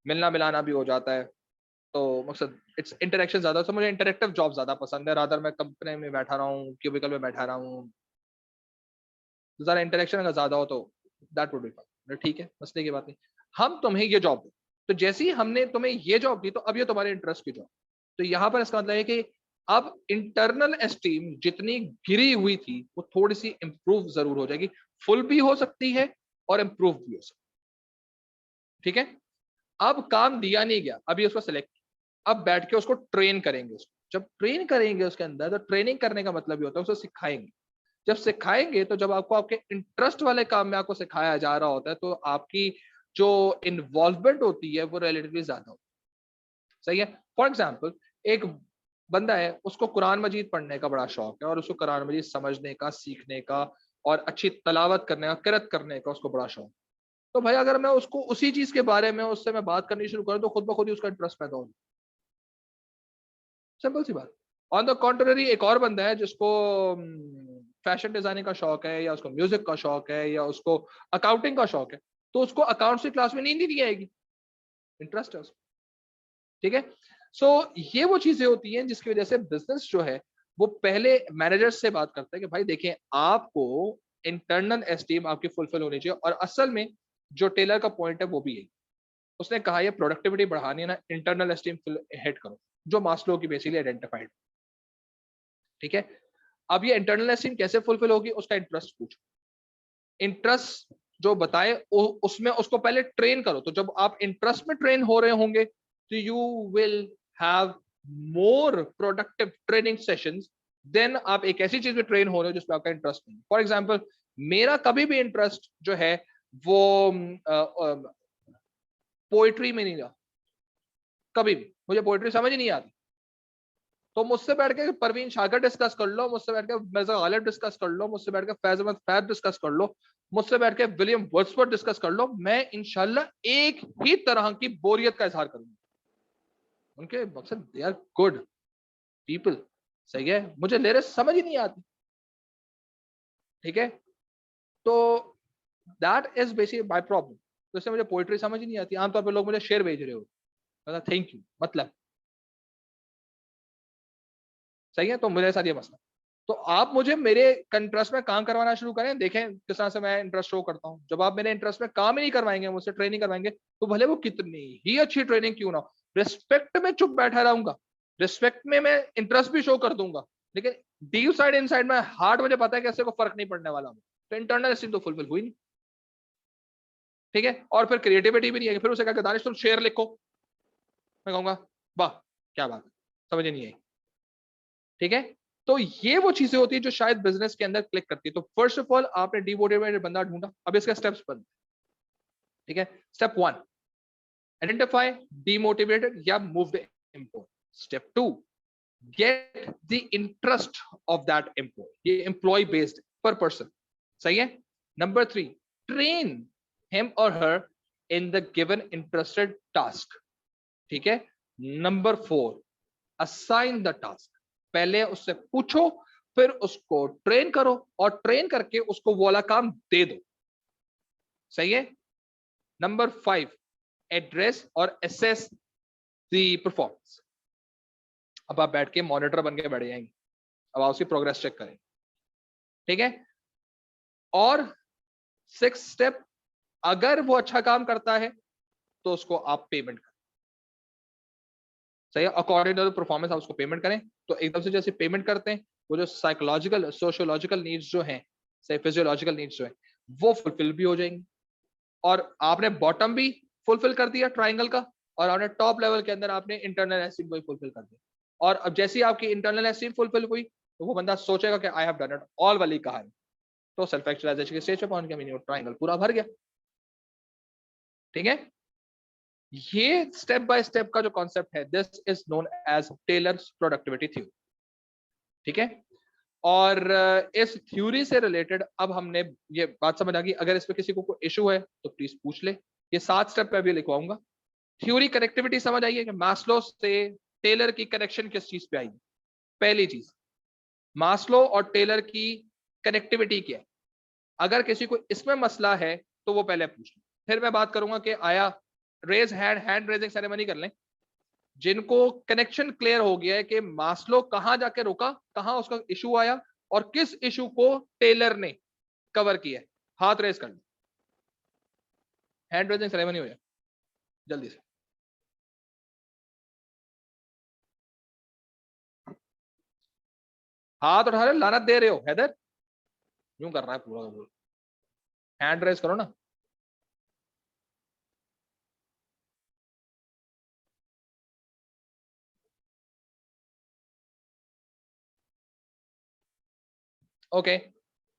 मिलना मिलाना भी हो जाता है, तो मकसद इट्स इंटरेक्शन ज्यादा, तो मुझे इंटरेक्टिव जॉब ज्यादा पसंद है, रादर मैं कंपनी में बैठा रहा हूँ, क्यूबिकल में बैठा रहा हूँ, ज्यादा इंटरेक्शन अगर ज्यादा हो तो दैट वुड बी फाइन। ठीक है, मसले की बात नहीं, हम तुम्हें ये जॉब दे, तो जैसे ही हमने तुम्हें ये जॉब दी तो अब ये तुम्हारे इंटरेस्ट की जॉब। तो यहाँ पर इसका मतलब है कि अब इंटरनल एस्टीम जितनी गिरी हुई थी वो थोड़ी सी इंप्रूव जरूर हो जाएगी, फुल भी हो सकती है और इंप्रूव भी हो सकती है। ठीक है, अब काम दिया नहीं गया, अभी उसको सिलेक्ट, अब बैठ के उसको ट्रेन करेंगे। उसको जब ट्रेन करेंगे उसके अंदर, तो ट्रेनिंग करने का मतलब ये होता है उसको सिखाएंगे। जब सिखाएंगे तो जब आपको आपके इंटरेस्ट वाले काम में आपको सिखाया जा रहा होता है तो आपकी जो इन्वॉल्वमेंट होती है वो रिलेटिवली ज्यादा होती है। सही है, फॉर एग्जाम्पल एक बंदा है उसको कुरान मजीद पढ़ने का बड़ा शौक है और उसको कुरान मजीद समझने का, सीखने का और अच्छी तलावत करने का, किरत करने का उसको बड़ा शौक। तो भाई अगर मैं उसको उसी चीज के बारे में उससे मैं बात करनी शुरू करूं तो खुद ब खुद ही उसका इंटरेस्ट पैदा हो, सिंपल सी बात। ऑन द कॉन्ट्ररी एक और बंदा है जिसको फैशन डिजाइनिंग का शौक है या उसको म्यूजिक का शौक है या उसको अकाउंटिंग का शौक है, तो उसको अकाउंट्स की क्लास में नींद ही नहीं आएगी, इंटरेस्ट है उसको। ठीक है, सो ये वो चीजें होती हैं जिसकी वजह से बिजनेस जो है वो पहले मैनेजर से बात करता है कि भाई देखें आपको इंटरनल एस्टीम आपकी फुलफिल होनी चाहिए, और असल में जो टेलर का पॉइंट है वो भी यही, उसने कहा ये प्रोडक्टिविटी बढ़ानी है ना, इंटरनल एस्टीम हिट करो, जो मास्लो की बेसिकली आइडेंटिफाइड। ठीक है, अब ये इंटरनल एस्टीम कैसे फुलफिल होगी, उसका इंटरेस्ट पूछो, इंटरेस्ट जो बताए उसमें उसको पहले ट्रेन करो। तो जब आप इंटरेस्ट में ट्रेन हो रहे होंगे तो you will have more productive training sessions then आप एक ऐसी चीज में ट्रेन हो रहे हो जिसमें आपका इंटरेस्ट नहीं। फॉर एग्जाम्पल मेरा कभी भी इंटरेस्ट जो है वो पोइट्री में नहीं रहा, कभी भी मुझे पोइट्री समझ ही नहीं आती, तो मुझसे बैठ के परवीन शाकर डिस्कस कर लो, मुझसे बैठ के मिर्जा गालिब डिस्कस कर लो, मुझसे बैठ के फैज अहमद फैज डिस्कस कर लो, मुझसे बैठ के विलियम वर्ड्सवर्थ डिस्कस कर लो, मैं इंशाल्लाह एक ही तरह की बोरियत का इजहार करूंगा। उनके मकसद दे आर गुड पीपल, सही है, मुझे लिरिक्स समझ ही नहीं आती। ठीक है, तो that is basically my problem, तो इससे मुझे पोइट्री समझ ही नहीं आती। आमतौर पर लोग मुझे शेर भेज रहे हो, थैंक यू मतलब, सही है, तो मेरे साथ ये मसला। तो आप मुझे मेरे इंटरेस्ट में काम करवाना शुरू करें, देखें किस तरह से मैं इंटरेस्ट शो करता हूं। जब आप मेरे इंटरेस्ट में काम ही नहीं करवाएंगे, मुझसे ट्रेनिंग करवाएंगे, तो भले वो कितनी ही अच्छी ट्रेनिंग क्यों ना हो, रिस्पेक्ट में चुप बैठा रहूंगा, रिस्पेक्ट में मैं इंटरेस्ट भी शो कर दूंगा, लेकिन डीप साइड इनसाइड में हार्ट मुझे पता है कि इससे को फर्क नहीं पड़ने वाला, तो इंटरनल स्टीम तो फुलफिल हुई नहीं। ठीक है, और फिर क्रिएटिविटी भी नहीं है, फिर उसे कहा दानिश तुम शेर लिखो, मैं कहूंगा वाह क्या बात है, समझ नहीं आई। ठीक है, तो ये वो चीजें होती है जो शायद बिजनेस के अंदर क्लिक करती है। तो फर्स्ट ऑफ ऑल आपने डीमोटिवेटेड बंदा ढूंढा, अब इसका स्टेप्स बंद। ठीक है, स्टेप 1 आइडेंटिफाई डीमोटिवेटेड या मूव द एम्प्लॉय। स्टेप 2 get the interest of that employee, ये एम्प्लॉय बेस्ड पर पर्सन, सही है। नंबर 3 ट्रेन हिम और हर in the given interested task. ठीक है, नंबर 4 असाइन द टास्क, पहले उससे पूछो फिर उसको ट्रेन करो और ट्रेन करके उसको वो वाला काम दे दो, सही है। नंबर 5 एड्रेस और एसेस द परफॉर्मेंस, अब आप बैठ के मॉनिटर बन के बैठ जाएंगे, अब आप उसकी प्रोग्रेस चेक करें। ठीक है, और 6 स्टेप, अगर वो अच्छा काम करता है तो उसको आप पेमेंट करें, सही है, अकॉर्डिंग टू परफॉर्मेंस आप उसको पेमेंट करें। तो एकदम से जैसे पेमेंट करते हैं, वो जो साइकोलॉजिकल सोशियोलॉजिकल नीड्स जो हैं, सही फिजियोलॉजिकल नीड्स जो है, वो फुलफिल भी हो जाएंगी। और आपने बॉटम भी फुलफिल कर दिया ट्राइंगल का, और आपने टॉप लेवल के अंदर आपने इंटरनल एस्टीम को फुलफिल कर दिया। और अब जैसे ही आपकी इंटरनल एस्टीम फुलफिल हुई, तो वो बंदा सोचेगा कि I have done it all वाली कहानी, तो सेल्फ एक्चुअलाइजेशन के स्टेज पे पहुंच गया, मीनिंग ट्राइंगल पूरा भर गया। ठीक है, ये स्टेप बाय स्टेप का जो कॉन्सेप्ट है, this is known as Taylor's productivity theory. ठीक है, और इस थ्योरी से रिलेटेड अब हमने ये बात समझ आ गई। अगर इसमें किसी को कोई इशू है तो प्लीज पूछ ले। ये 7 स्टेप मैं अभी लिखवाऊंगा। थ्योरी कनेक्टिविटी समझ आई है कि मास्लो से टेलर की कनेक्शन किस चीज पे आई। पहली चीज, मास्लो और टेलर की कनेक्टिविटी क्या है। अगर किसी को इसमें मसला है तो वो पहले पूछ ले, फिर मैं बात करूंगा कि आया रेज हैंड रेजिंग सेरेमनी कर लें जिनको कनेक्शन क्लियर हो गया है कि मास्लो कहां जाके रुका, कहां उसका इशू आया, और किस इशू को टेलर ने कवर किया है। हाथ रेज कर लो, हैंड रेजिंग सेरेमनी हो जाए जल्दी से। हाथ उठा रहे, लानत दे रहे हो हैदर, यूं कर रहा है पूरा का पूरा। हैंड रेज करो ना। ओके,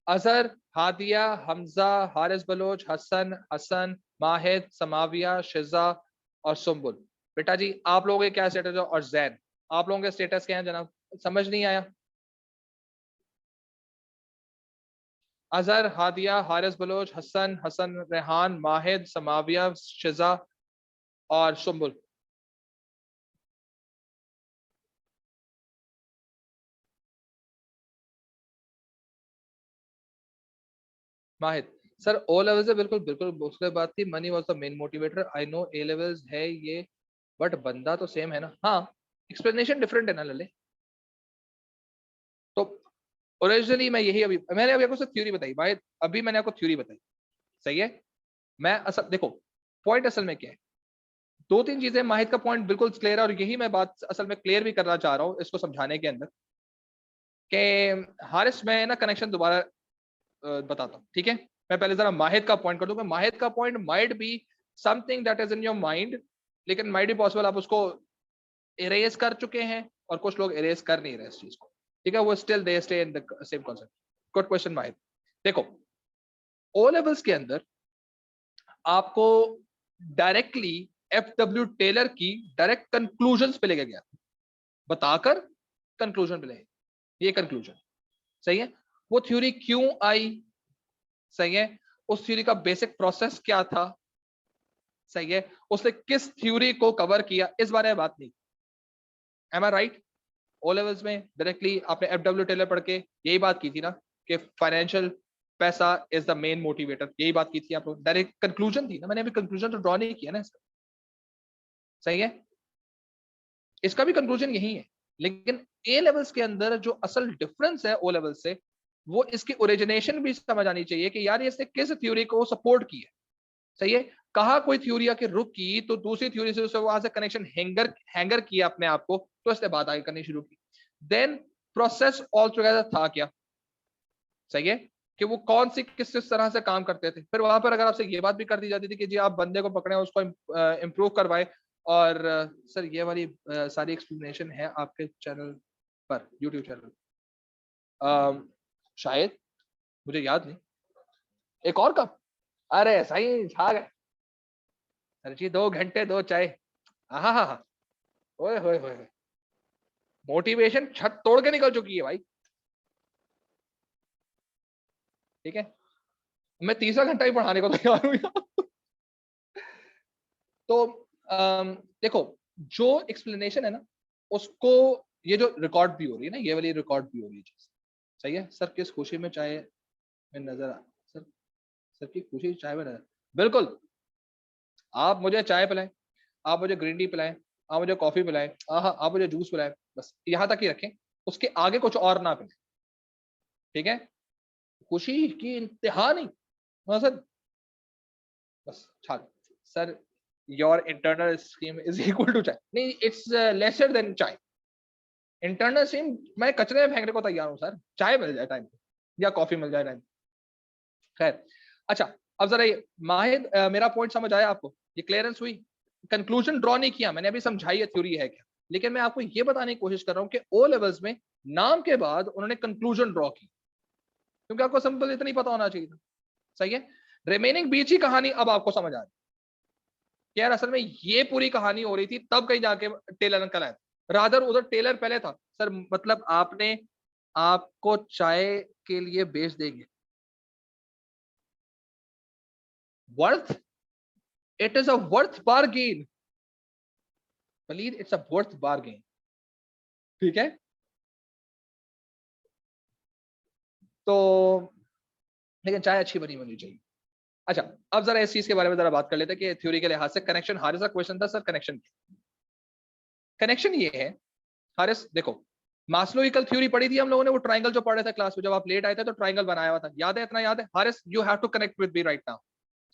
अजहर, हादिया, हमजा, हारिस बलोच, हसन, हसन, माहिद, समाविया, शिजा और सुम्बुल। बेटा जी आप लोगों के क्या स्टेटस है, और जैन आप लोगों के स्टेटस क्या है जनाब, समझ नहीं आया। अजहर, हादिया, हारिस बलोच, हसन, हसन, रेहान, माहिद, समाविया, शिजा और सुम्बुल। माहिद सर, ओ लेवल से बिल्कुल बिल्कुल उसके बाद थी, money was the main motivator. I know A levels है ये, बट बंदा तो सेम है ना। हाँ, एक्सप्लेनेशन डिफरेंट है ना लले। तो ओरिजिनली मैं यही, अभी मैंने अभी आपको थ्योरी बताई भाई, अभी मैंने आपको थ्योरी बताई, सही है। मैं असल देखो, पॉइंट असल में क्या है, 2-3 चीजें, माहिद का पॉइंट बिल्कुल क्लियर है, और यही मैं बात असल में क्लियर भी करना चाह रहा हूँ इसको समझाने के अंदर कि हारिस, मैं ना कनेक्शन दोबारा बताता हूँ। ठीक है, मैं पहले जरा माहिद का पॉइंट कर दूंगा। माहिद का point might be something that is in your mind, लेकिन माइट बी पॉसिबल आप उसको इरेज कर चुके हैं, और कुछ लोग इरेज कर नहीं रहे इस चीज को। ठीक है, वो still they stay in the same concept. Good question Mahid. देखो, ओ लेवल्स के अंदर आपको डायरेक्टली एफ डब्ल्यू टेलर की डायरेक्ट कंक्लूजन पे लेके गया, बताकर कंक्लूजन पे ले, ये कंक्लूजन, सही है। वो थ्योरी क्यों आई, सही है, उस थ्योरी का बेसिक प्रोसेस क्या था, सही है, उसने किस थ्योरी को कवर किया, इस बारे में बात नहीं। एम आई राइट। ओ लेवल्स में डायरेक्टली आपने एफ डब्ल्यू टेलर पढ़ के यही बात की थी ना कि फाइनेंशियल पैसा इज द मेन मोटिवेटर, यही बात की थी आप लोग, डायरेक्ट कंक्लूजन थी ना। मैंने अभी कंक्लूजन तो ड्रॉ नहीं किया ना इसका, सही है, इसका भी कंक्लूजन यही है। लेकिन ए लेवल्स के अंदर जो असल डिफरेंस है ओ लेवल से, वो इसकी ओरिजिनेशन भी समझ आनी चाहिए कि यार इसने किस थ्योरी को सपोर्ट किया, सही है। कहा कोई थ्योरी आके रुक की, तो दूसरी थ्योरी से वहां से कनेक्शन हैंगर किया अपने आप को, तो इसने बात आगे करनी शुरू की। देन प्रोसेस ऑल टुगेदर था क्या, सही है, कि वो कौन सी किस तरह से काम करते थे। फिर वहां पर अगर आपसे ये बात भी कर दी जाती थी कि जी आप बंदे को पकड़े, उसको इम्प्रूव करवाए, और सर ये वाली सारी एक्सप्लेनेशन है आपके चैनल पर, यूट्यूब चैनल, शायद, मुझे याद नहीं। एक और कप, अरे सही छा गए सर जी, 2 घंटे 2 चाय, हाँ हाँ हाँ, ओए होए होए, मोटिवेशन छत तोड़ के निकल चुकी है भाई। ठीक है, मैं तीसरा घंटा ही पढ़ाने को तैयार हूँ यहाँ। तो देखो, जो एक्सप्लेनेशन है ना, उसको, ये जो रिकॉर्ड भी हो रही है ना, ये वाली रिकॉर्ड भी हो रही है चीज, सही है। सर किस खुशी में चाय में नजर आ, सर, सर की खुशी चाय में नजर, बिल्कुल। आप मुझे चाय पिलाएं, आप मुझे ग्रीन टी पिलाएं, आप मुझे कॉफी पिलाएं, हाँ आप मुझे जूस पिलाएं, बस यहाँ तक ही रखें, उसके आगे कुछ और ना पिलाएं। ठीक है, खुशी की इंतहा नहीं, हाँ सर, बस छा, sir your internal stream is equal to chai, नहीं, it's lesser than chai. Internal stream मैं कचरे में फेंकने को तैयार हूँ सर, चाय मिल जाए टाइम पे या कॉफी मिल जाए टाइम। खैर, अच्छा अब जरा ये माहिद, मेरा पॉइंट समझ आया आपको? ये क्लियरेंस हुई? कंक्लूजन ड्रॉ नहीं किया मैंने, अभी समझाई है थ्योरी है क्या, लेकिन मैं आपको ये बताने की कोशिश कर रहा हूँ कि ओ लेवल्स में नाम के बाद उन्होंने कंक्लूजन ड्रॉ की, क्योंकि आपको सिंपल इतना ही पता होना चाहिए था। सही है? रिमेनिंग बीच ही कहानी अब आपको समझ आ रही है यार, असल में ये पूरी कहानी हो रही थी तब कहीं जाके टेलर अंकल आए, रादर उधर टेलर पहले था। सर मतलब आपने, आपको चाय के लिए बेच देंगे, worth, it is a worth bargain बलीद, इट्स अ वर्थ बार्गेन। ठीक है, तो लेकिन चाय अच्छी बनी होनी चाहिए। अच्छा, अब जरा इस चीज के बारे में जरा बात कर लेते हैं कि थ्योरी के लिहाज से कनेक्शन, हारिस का क्वेश्चन था सर कनेक्शन, कनेक्शन ये है हारिस, देखो मास्लोइकल थ्योरी पढ़ी थी हम लोगों ने, वो ट्रायंगल जो पढ़े थे क्लास में, जब आप लेट आए थे तो ट्रायंगल बनाया हुआ था, याद है? इतना याद है Haris? You have to connect with me right now,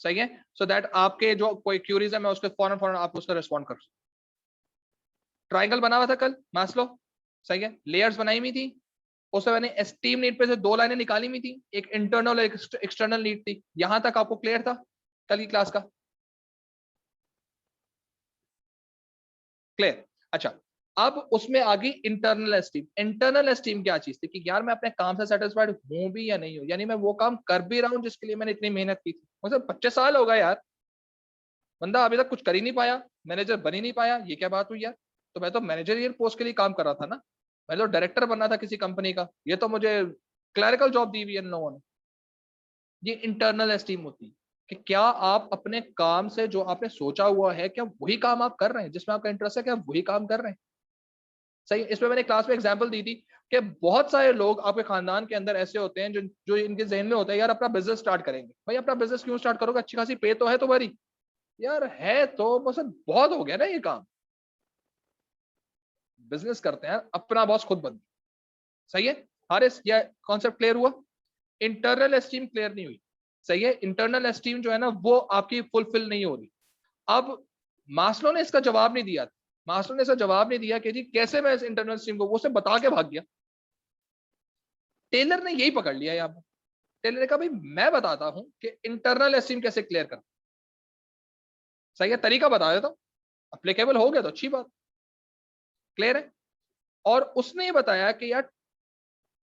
सही है? सो दैट आपके जो कोई क्यूरीज है मैं उसके फौरन फौरन आप उसका रिस्पॉन्ड कर। ट्रायंगल बना हुआ था कल मास्लो, सही है? लेयर्स बनाई हुई थी, उससे मैंने एस्टीम नीड पे से दो लाइनें निकाली हुई थी, एक इंटरनल एक एक्सटर्नल नीड थी। यहां तक आपको क्लियर था कल की क्लास का? क्लियर? अच्छा, अब उसमें आ गई इंटरनल एस्टीम। इंटरनल एस्टीम क्या चीज थी कि यार मैं अपने काम से सेटिस्फाइड हूं भी या नहीं हूं, यानी मैं वो काम कर भी रहा हूं जिसके लिए मैंने इतनी मेहनत की थी। मतलब 25 साल हो गए यार, बंदा अभी तक कुछ कर ही नहीं पाया, मैनेजर बन ही नहीं पाया, ये क्या बात हुई यार? तो मैं तो मैनेजरियल पोस्ट के लिए काम कर रहा था ना, मैं तो डायरेक्टर बनना था किसी कंपनी का, ये तो मुझे क्लरिकल जॉब दी हुई है इन लोगों ने। ये इंटरनल एस्टीम होती है कि क्या आप अपने काम से जो आपने सोचा हुआ है, क्या वही काम आप कर रहे हैं जिसमें आपका इंटरेस्ट है, क्या वही काम कर रहे हैं? सही। इसमें मैंने क्लास में एग्जांपल दी थी कि बहुत सारे लोग आपके खानदान के अंदर ऐसे होते हैं जो जो इनके जहन में होता है यार अपना बिजनेस स्टार्ट करेंगे। भाई अपना बिजनेस क्यों स्टार्ट करोगे, अच्छी खासी पे तो है तुम्हारी, यार है तो बस बहुत हो गया ना ये काम, बिजनेस करते हैं अपना बॉस खुद बन। सही है हारिस? यह कॉन्सेप्ट क्लियर हुआ? इंटरनल एस्टीम क्लियर नहीं हुई? सही है, इंटरनल एस्टीम जो है ना वो आपकी फुलफिल नहीं हो रही। अब मास्लो ने इसका जवाब नहीं दिया, मास्लो ने इसका जवाब नहीं दिया कि जी कैसे मैं इस इंटरनल एस्टीम को, वो उसे बता के भाग गया। टेलर ने यही पकड़ लिया यहाँ पर, टेलर ने कहा भाई मैं बताता हूं कि इंटरनल एस्टीम कैसे क्लियर करना। सही है, तरीका बता देता हूं, अप्लीकेबल हो गया तो अच्छी बात, क्लियर है? और उसने ये बताया कि यार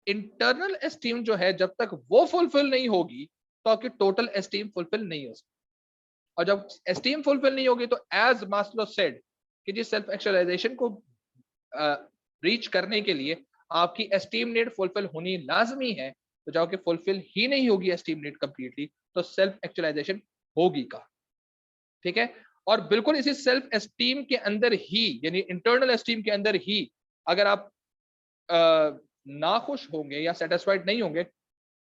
इंटरनल एस्टीम जो है जब तक वो फुलफिल नहीं होगी तो आपकी टोटल एस्टीम फुलफिल नहीं हो सकती, और जब एस्टीम फुलफिल नहीं होगी तो एज मास्लो सेड कि जी सेल्फ एक्चुअलाइजेशन को रीच करने के लिए आपकी एस्टीम नीड फुलफिल होनी लाजमी है। तो जब कि फुलफिल ही नहीं होगी एस्टीम नीड कंप्लीटली, तो सेल्फ एक्चुअलाइजेशन होगी का। ठीक है? और बिल्कुल इसी सेल्फ एस्टीम के अंदर ही, यानी इंटरनल एस्टीम के अंदर ही, अगर आप नाखुश होंगे या सेटिस्फाइड नहीं होंगे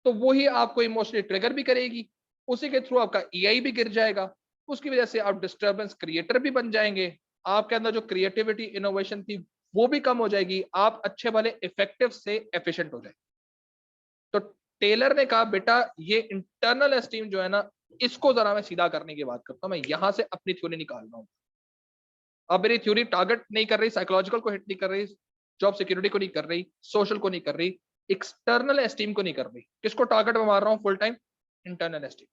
तो वो ही आपको इमोशनली ट्रिगर भी करेगी, उसी के थ्रू आपका ईआई भी गिर जाएगा, उसकी वजह से आप डिस्टर्बेंस क्रिएटर भी बन जाएंगे, आपके अंदर जो क्रिएटिविटी इनोवेशन थी वो भी कम हो जाएगी, आप अच्छे वाले इफेक्टिव से एफिशिएंट हो जाएंगे। तो टेलर ने कहा बेटा ये इंटरनल एस्टीम जो है ना, इसको जरा मैं सीधा करने की बात करता हूं, मैं यहां से अपनी थ्योरी निकाल रहा हूं। अब मेरी थ्योरी टारगेट नहीं कर रही, साइकोलॉजिकल को हिट नहीं कर रही, जॉब सिक्योरिटी को नहीं कर रही, सोशल को नहीं कर रही, एक्सटर्नल एस्टीम को नहीं कर रही। किसको टारगेट में मार रहा हूं फुल टाइम? Internal esteem.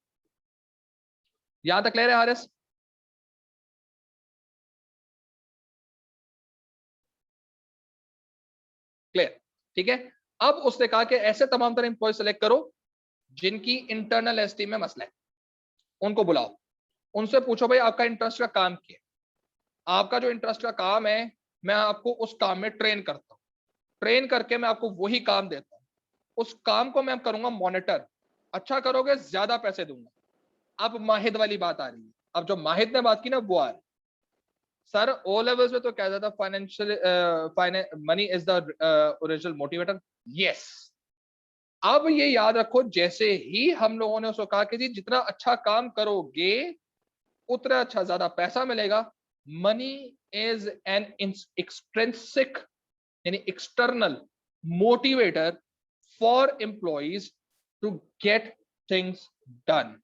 यहां तक क्लियर है हारिस? क्लियर? ठीक है। अब उसने कहा कि ऐसे तमाम तरह एम्प्लॉय सेलेक्ट करो जिनकी इंटरनल एस्टीम में मसला है, उनको बुलाओ, उनसे पूछो भाई आपका इंटरेस्ट का काम क्या है, आपका जो इंटरेस्ट का काम है मैं आपको उस काम में ट्रेन करता हूं, ट्रेन करके मैं आपको वही काम देता हूं, उस काम को मैं करूंगा मॉनिटर, अच्छा करोगे ज्यादा पैसे दूंगा। अब माहिद वाली बात आ रही है, अब जो माहिद ने बात की ना वो आ रही। सर ओ लेवल्स में तो कहता था financial money is the original motivator. Yes, अब ये याद रखो जैसे ही हम लोगों ने उसको कहा कि जी जितना अच्छा काम करोगे उतना अच्छा ज्यादा पैसा मिलेगा, मनी इज एन एक्सट्रिंसिक यानी external motivator for employees to get things done.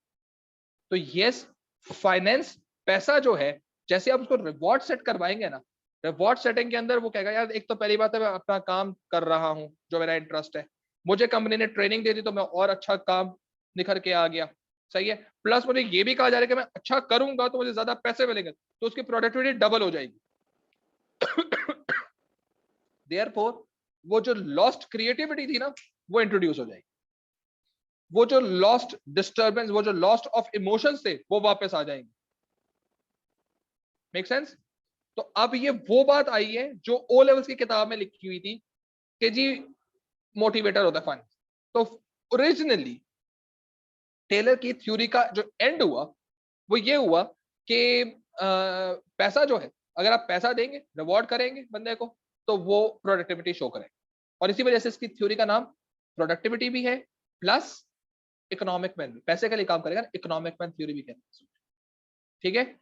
तो यस, फाइनेंस, पैसा जो है जैसे आप उसको रिवॉर्ड सेट करवाएंगे ना, रिवॉर्ड सेटिंग के अंदर वो कहेगा यार एक तो पहली बात है मैं अपना काम कर रहा हूँ जो मेरा इंटरेस्ट है, मुझे कंपनी ने ट्रेनिंग दे दी तो मैं और अच्छा काम निखर के आ गया, सही है, प्लस मुझे ये भी कहा जा रहा है कि मैं अच्छा करूंगा तो मुझे ज्यादा पैसे मिलेंगे, तो उसकी प्रोडक्टिविटी डबल हो जाएगी। देयरफॉर वो जो लॉस्ट क्रिएटिविटी थी ना वो इंट्रोड्यूस हो जाएगी, वो जो लॉस्ट डिस्टर्बेंस, वो जो लॉस्ट ऑफ इमोशंस थे वो वापस आ जाएंगे। Make sense? तो अब ये वो बात आई है जो ओ लेवल्स की किताब में लिखी हुई थी कि जी मोटिवेटर होता है फन। तो ओरिजिनली टेलर की थ्योरी का जो एंड हुआ वो ये हुआ कि पैसा जो है, अगर आप पैसा देंगे, रिवॉर्ड करेंगे बंदे को, तो वो प्रोडक्टिविटी शो करेगा। और इसी वजह से इसकी थ्योरी का नाम प्रोडक्टिविटी भी है प्लस इकोनॉमिक मैन भी, पैसे के लिए काम करेगा, इकोनॉमिक मैन थ्योरी भी कहते हैं। ठीक है,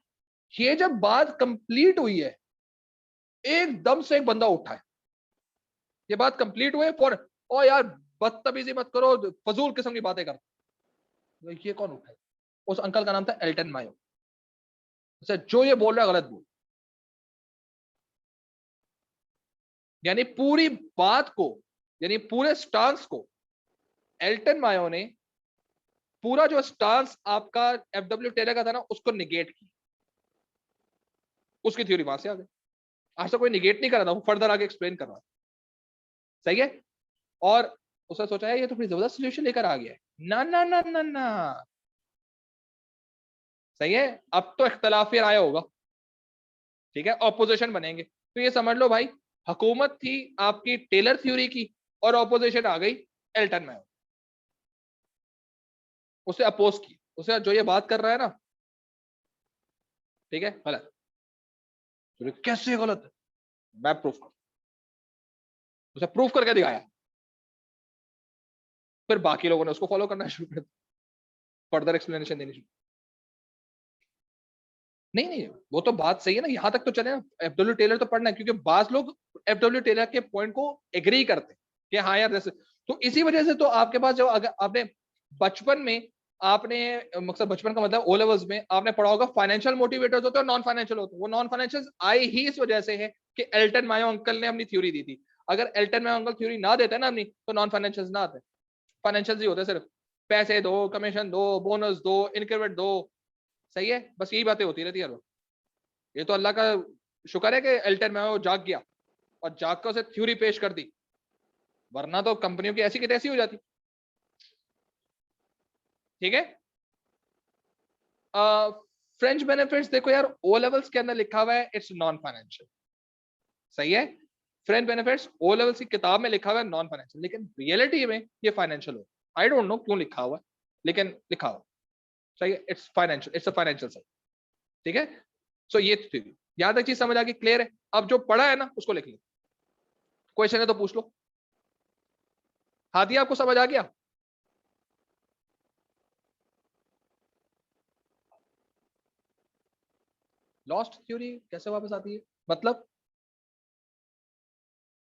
ये जब बात कंप्लीट हुई है एकदम से एक बंदा उठा है, ये बात कंप्लीट हुई फॉर, ओ यार बदतमीजी मत करो, फजूल किस्म की बातें कर, ये कौन उठा है? उस अंकल का नाम था एल्टन मायो। जो ये बोल रहा है गलत बोल, यानी पूरी बात को, यानी पूरे स्टांस को एल्टन मायो ने, पूरा जो स्टांस आपका एफडब्ल्यू टेलर का था ना उसको निगेट किया, उसकी थ्योरी वहां से आ गई। आज तक कोई निगेट नहीं कर रहा था, वो फर्दर आगे एक्सप्लेन कर रहा था, सही है। और उसने सोचा है ये तो बड़ी जबरदस्त सोल्यूशन लेकर आ गया है, ना ना ना ना ना, सही है, अब तो इख्तलाफ फिर आया होगा, ठीक है, ऑपोजिशन बनेंगे, तो ये समझ लो भाई हुकूमत थी आपकी टेलर थ्योरी की और ऑपोजिशन आ गई एल्टन में, उसे अपोज की, उसे जो ये बात कर रहा है ना, ठीक है, गलत, तो कैसे गलत है, मैं प्रूफ कर, उसे प्रूफ करके दिखाया, फिर बाकी लोगों ने उसको फॉलो करना शुरू कर दिया, फर्दर एक्सप्लेनेशन देनी शुरू। नहीं नहीं, वो तो बात सही है ना, यहां तक तो चले ना, एफडब्ल्यू टेलर तो पढ़ना है, क्योंकि बाज लोग एफडब्ल्यू टेलर के पॉइंट को एग्री करते हैं कि हाँ यार जैसे, तो इसी वजह से तो आपके पास जो, अगर आपने बचपन में, आपने मकसद बचपन का मतलब ओ लेवल्स में आपने पढ़ा होगा फाइनेंशियल मोटिवेटर्स होते हैं और नॉन फाइनेंशियल होते हैं, वो नॉन फाइनेंशियल आई ही इस वजह से है कि एल्टन मायो अंकल ने अपनी थ्योरी दी थी, अगर एल्टन मायो अंकल थ्योरी ना देते ना अपनी, तो नॉन फाइनेंशियल ना आते, फाइनेंशियल ही होते, सिर्फ पैसे दो, कमीशन दो, बोनस दो, इंक्रीमेंट दो, सही है, बस यही बातें होती रहती है। ये तो अल्लाह का शुक्र है कि एल्टन में वो जाग गया और जाग कर उसे थ्योरी पेश कर दी, वरना तो कंपनियों की ऐसी की तैसी हो जाती। ठीक है, फ्रेंच बेनिफिट्स देखो यार, ओ लेवल्स के अंदर लिखा हुआ है इट्स नॉन फाइनेंशियल, सही है, फ्रेंच बेनिफिट्स ओ लेवल्स की किताब में लिखा हुआ है नॉन फाइनेंशियल, लेकिन रियलिटी में ये फाइनेंशियल हो, आई डोंट नो क्यों लिखा हुआ है, लेकिन लिखा हुआ, सही है, it's financial, it's a financial side, ठीक है। सो ये थ्योरी, यहां तक चीज समझ आ गई, क्लियर है, अब जो पढ़ा है ना उसको लिख लो, क्वेश्चन है तो पूछ लो। हाथी आपको समझ आ गया? लॉस्ट थ्योरी कैसे वापस आती है, मतलब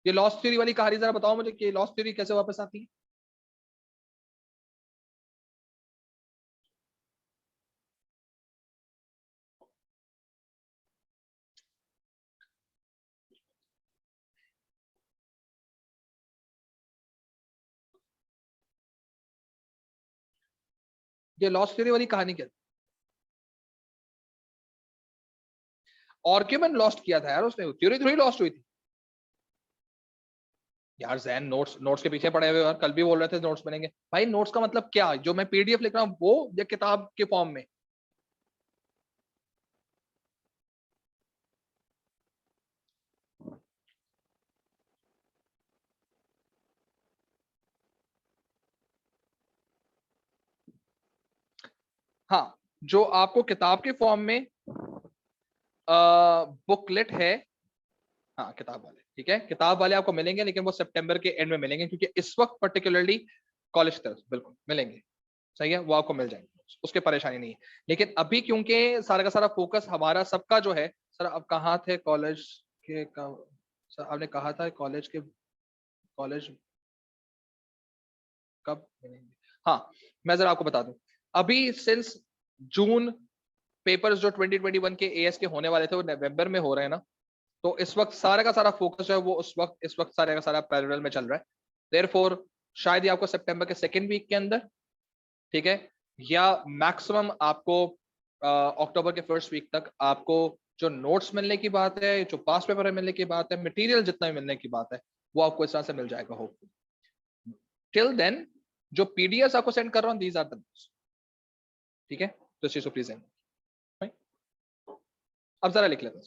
ये लॉस्ट थ्योरी वाली कहानी जरा बताओ मुझे कि लॉस्ट थ्योरी कैसे वापस आती है। ये लॉस्ट थ्योरी वाली कहानी क्या, आर्ग्यूमेंट लॉस्ट किया था यार उसने, थ्योरी थोड़ी लॉस्ट हुई थी यार। जैन नोट्स, नोट्स के पीछे पड़े हुए, और कल भी बोल रहे थे नोट्स बनेंगे, भाई नोट्स का मतलब क्या, जो मैं पीडीएफ लिख रहा हूँ वो, या किताब के फॉर्म में? हाँ, जो आपको किताब के फॉर्म में बुकलेट है, हाँ किताब वाले, ठीक है, किताब वाले आपको मिलेंगे, लेकिन वो सितंबर के एंड में मिलेंगे, क्योंकि इस वक्त पर्टिकुलरली कॉलेज की तरफ बिल्कुल मिलेंगे, सही है, वो आपको मिल जाएंगे, उसके परेशानी नहीं है। लेकिन अभी क्योंकि सारा का सारा फोकस हमारा सबका जो है, सर अब कहाँ थे कॉलेज के सर आपने कहा था कॉलेज के, कॉलेज कब मिलेंगे? हाँ, मैं जरा आपको बता दूं, अभी सिंस जून पेपर्स जो 2021 के एएस के होने वाले थे वो नवंबर में हो रहे हैं ना, तो इस वक्त सारा का सारा फोकस जो है वो इस वक्त सारे का सारा पैरेलल में चल रहा है। देयरफॉर शायद ही आपको सितंबर के सेकेंड वीक के अंदर, ठीक है, या मैक्सिमम आपको अक्टूबर के फर्स्ट वीक तक आपको जो नोट्स मिलने की बात है, जो पास पेपर मिलने की बात है, मटेरियल जितना भी मिलने की बात है, वो आपको इस तरह से मिल जाएगा होपफुली। टिल देन जो पीडीएफ आपको सेंड कर रहा हूँ, दीज आर द नोट्स, ठीक है, तो इस चीज को प्लीज अब जरा लिख लेते हैं।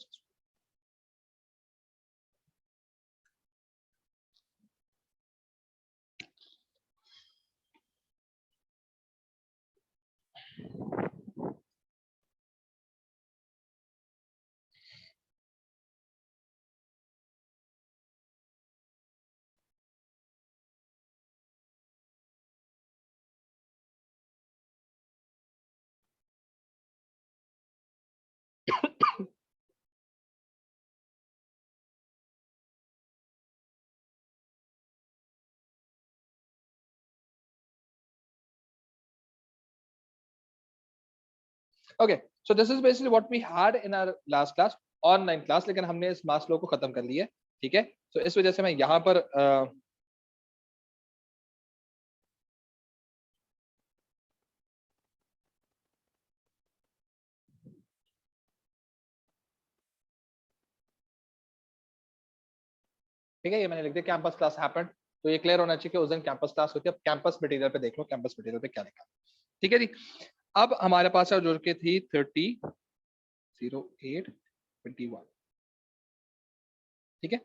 Okay, so this is basically what we had in our last class, online class, लेकिन हमने इस मास लो को खत्म कर लिया है, ठीक है। तो इस वजह से मैं यहाँ पर ठीक है, ये मैंने लिख दिया कैंपस क्लास हैपेंड, तो ये क्लियर होना चाहिए कि उस दिन कैंपस क्लास होती है। अब कैंपस मटेरियल पे देख लो, कैंपस मटेरियल पे क्या लिखा, ठीक है जी। अब हमारे पास जो कि थी 30/08/21, ठीक है।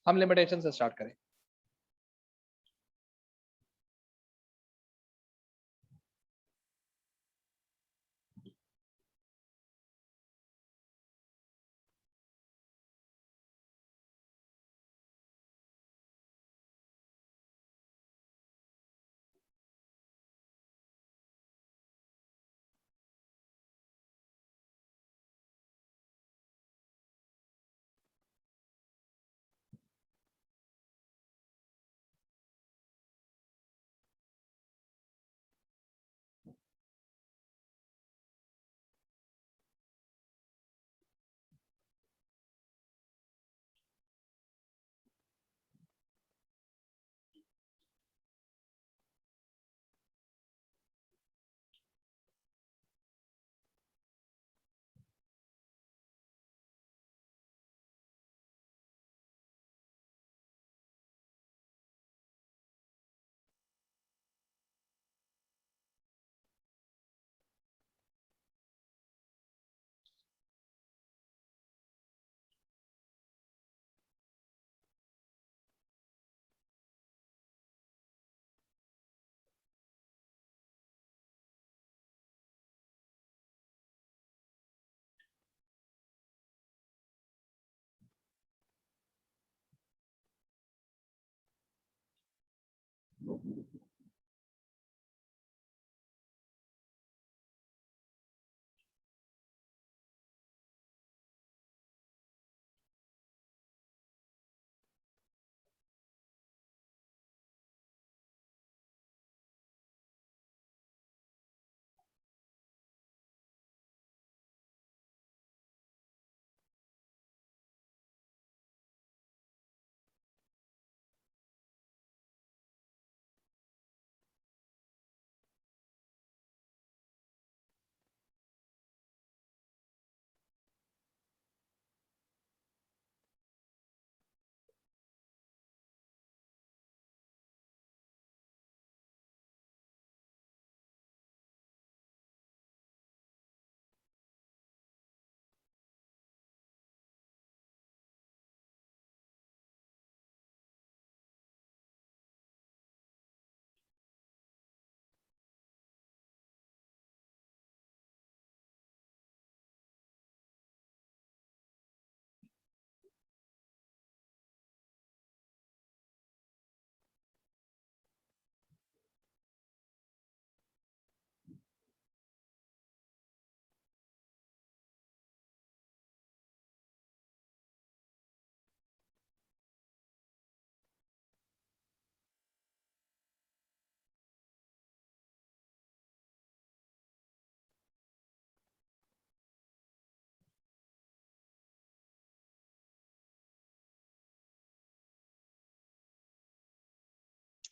हम लिमिटेशन से स्टार्ट करें।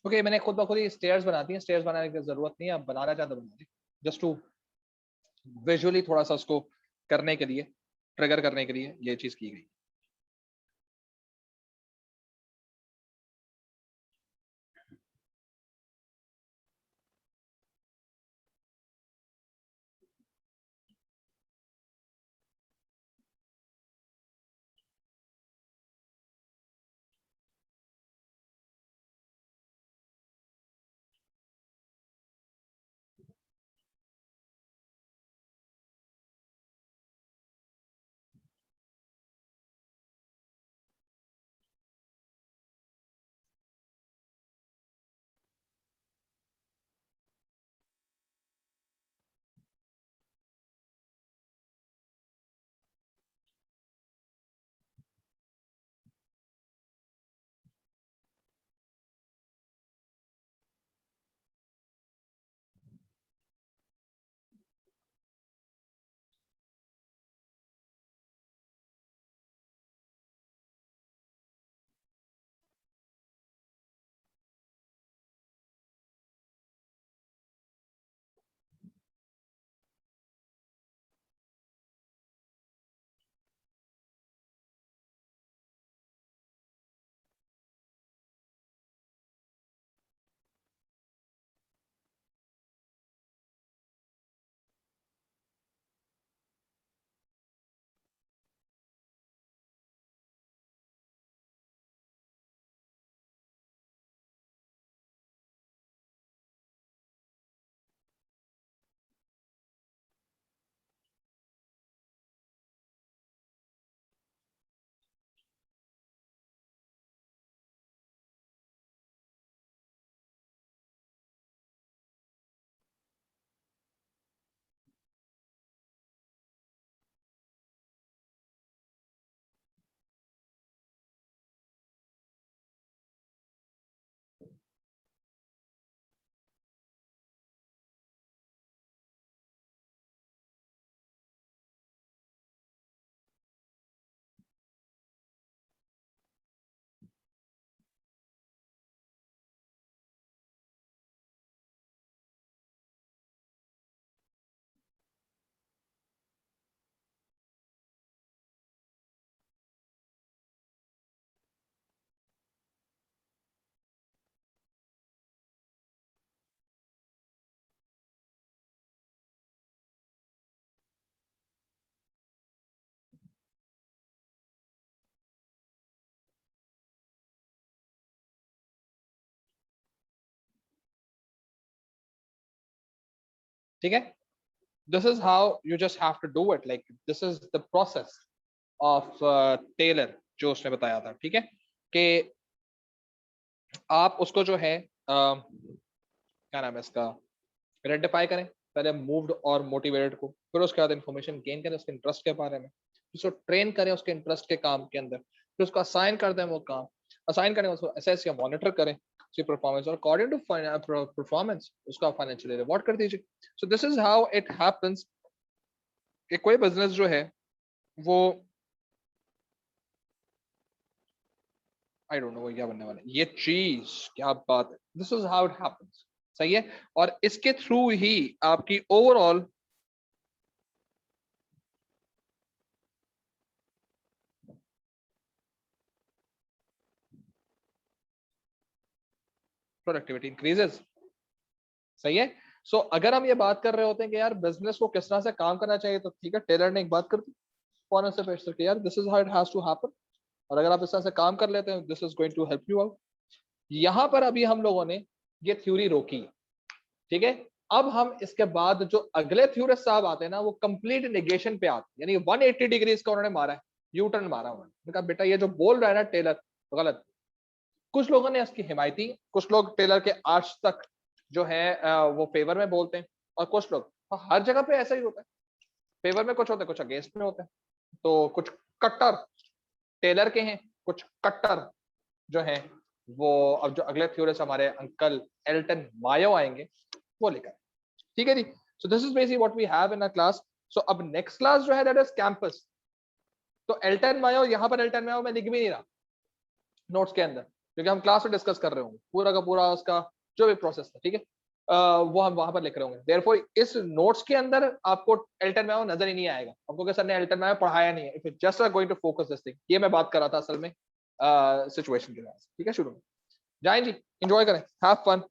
ओके मैंने खुद ब खुद ही स्टेयर्स बना दी हैं, स्टेयर्स बनाने की जरूरत नहीं है, आप बनाना चाहते बना दी, जस्ट टू विजुअली थोड़ा सा उसको करने के लिए, ट्रिगर करने के लिए ये चीज की गई। ठीक है, this is how you just have to do it, like this is the process of Taylor जो उसने बताया था। ठीक है, कि आप उसको जो है क्या नाम है इसका, आइडेंटिफाई करें पहले मूव्ड और मोटिवेटेड को, फिर उसके बाद इन्फॉर्मेशन गेन करें उसके इंटरेस्ट के बारे में, उसको ट्रेन करें उसके इंटरेस्ट के काम के अंदर, फिर उसको असाइन कर दें वो काम, असाइन करें उसको असेस या मॉनिटर करें उसकी परफॉर्मेंस, और अकॉर्डिंग टू परफॉर्मेंस उसका फाइनेंशियल रिवॉर्ड कर दीजिए। सो this is how it happens कि कोई बिजनेस जो है वो, आई डोंट नो वो क्या बनने वाला है, ये चीज क्या बात है, this is how it happens. सही है, और इसके थ्रू ही आपकी ओवरऑल प्रोडक्टिविटी इंक्रीजेस। सही है, सो अगर हम ये बात कर रहे होते हैं कि यार बिजनेस को किस तरह से काम करना चाहिए, तो ठीक है टेलर ने एक बात कर दी फौरन से पेश करके, यार this is how it has to happen, और अगर आप इस तरह से काम कर लेते हैं this is going to help you out. यहाँ पर अभी हम लोगों ने ये थ्योरी रोकी। ठीक है, अब हम इसके बाद जो अगले थ्योरिस्ट साहब आते हैं ना, वो कंप्लीट नेगेशन पे आते हैं, यानी 180 डिग्री का उन्होंने मारा है, यू टर्न मारा उन्होंने कहा बेटा ये जो बोल रहा है ना टेलर तो गलत। कुछ लोगों ने इसकी हिमायती, कुछ लोग टेलर के आज तक जो है वो फेवर में बोलते हैं, और कुछ लोग, हर जगह पे ऐसा ही होता है, फेवर में कुछ होते हैं कुछ अगेंस्ट में होते हैं। तो कुछ कट्टर टेलर के हैं, कुछ कट्टर जो हैं वो अब जो अगले थ्योरिस्ट हमारे अंकल एल्टन मायो आएंगे वो लेकर। ठीक है जी, so this is basically what we have in a class. So अब नेक्स्ट क्लास जो है दैट इज कैंपस। तो एल्टन मायो, यहाँ पर एल्टन मायो मैं लिख भी नहीं रहा नोट्स के अंदर, क्योंकि हम क्लास में डिस्कस कर रहे होंगे पूरा का पूरा उसका जो भी प्रोसेस था, ठीक है, वो हम वहां पर लिख रहे होंगे। देयरफॉर इस नोट्स के अंदर आपको एल्टन मैओ नजर ही नहीं आएगा, आपको कि सर ने एल्टन मैओ पढ़ाया नहीं है, if you just are going to focus this thing. ये मैं बात कर रहा था असल में सिचुएशन के बाद, ठीक है। शुरू में जाएं जी, एंजॉय करें, हैव फन।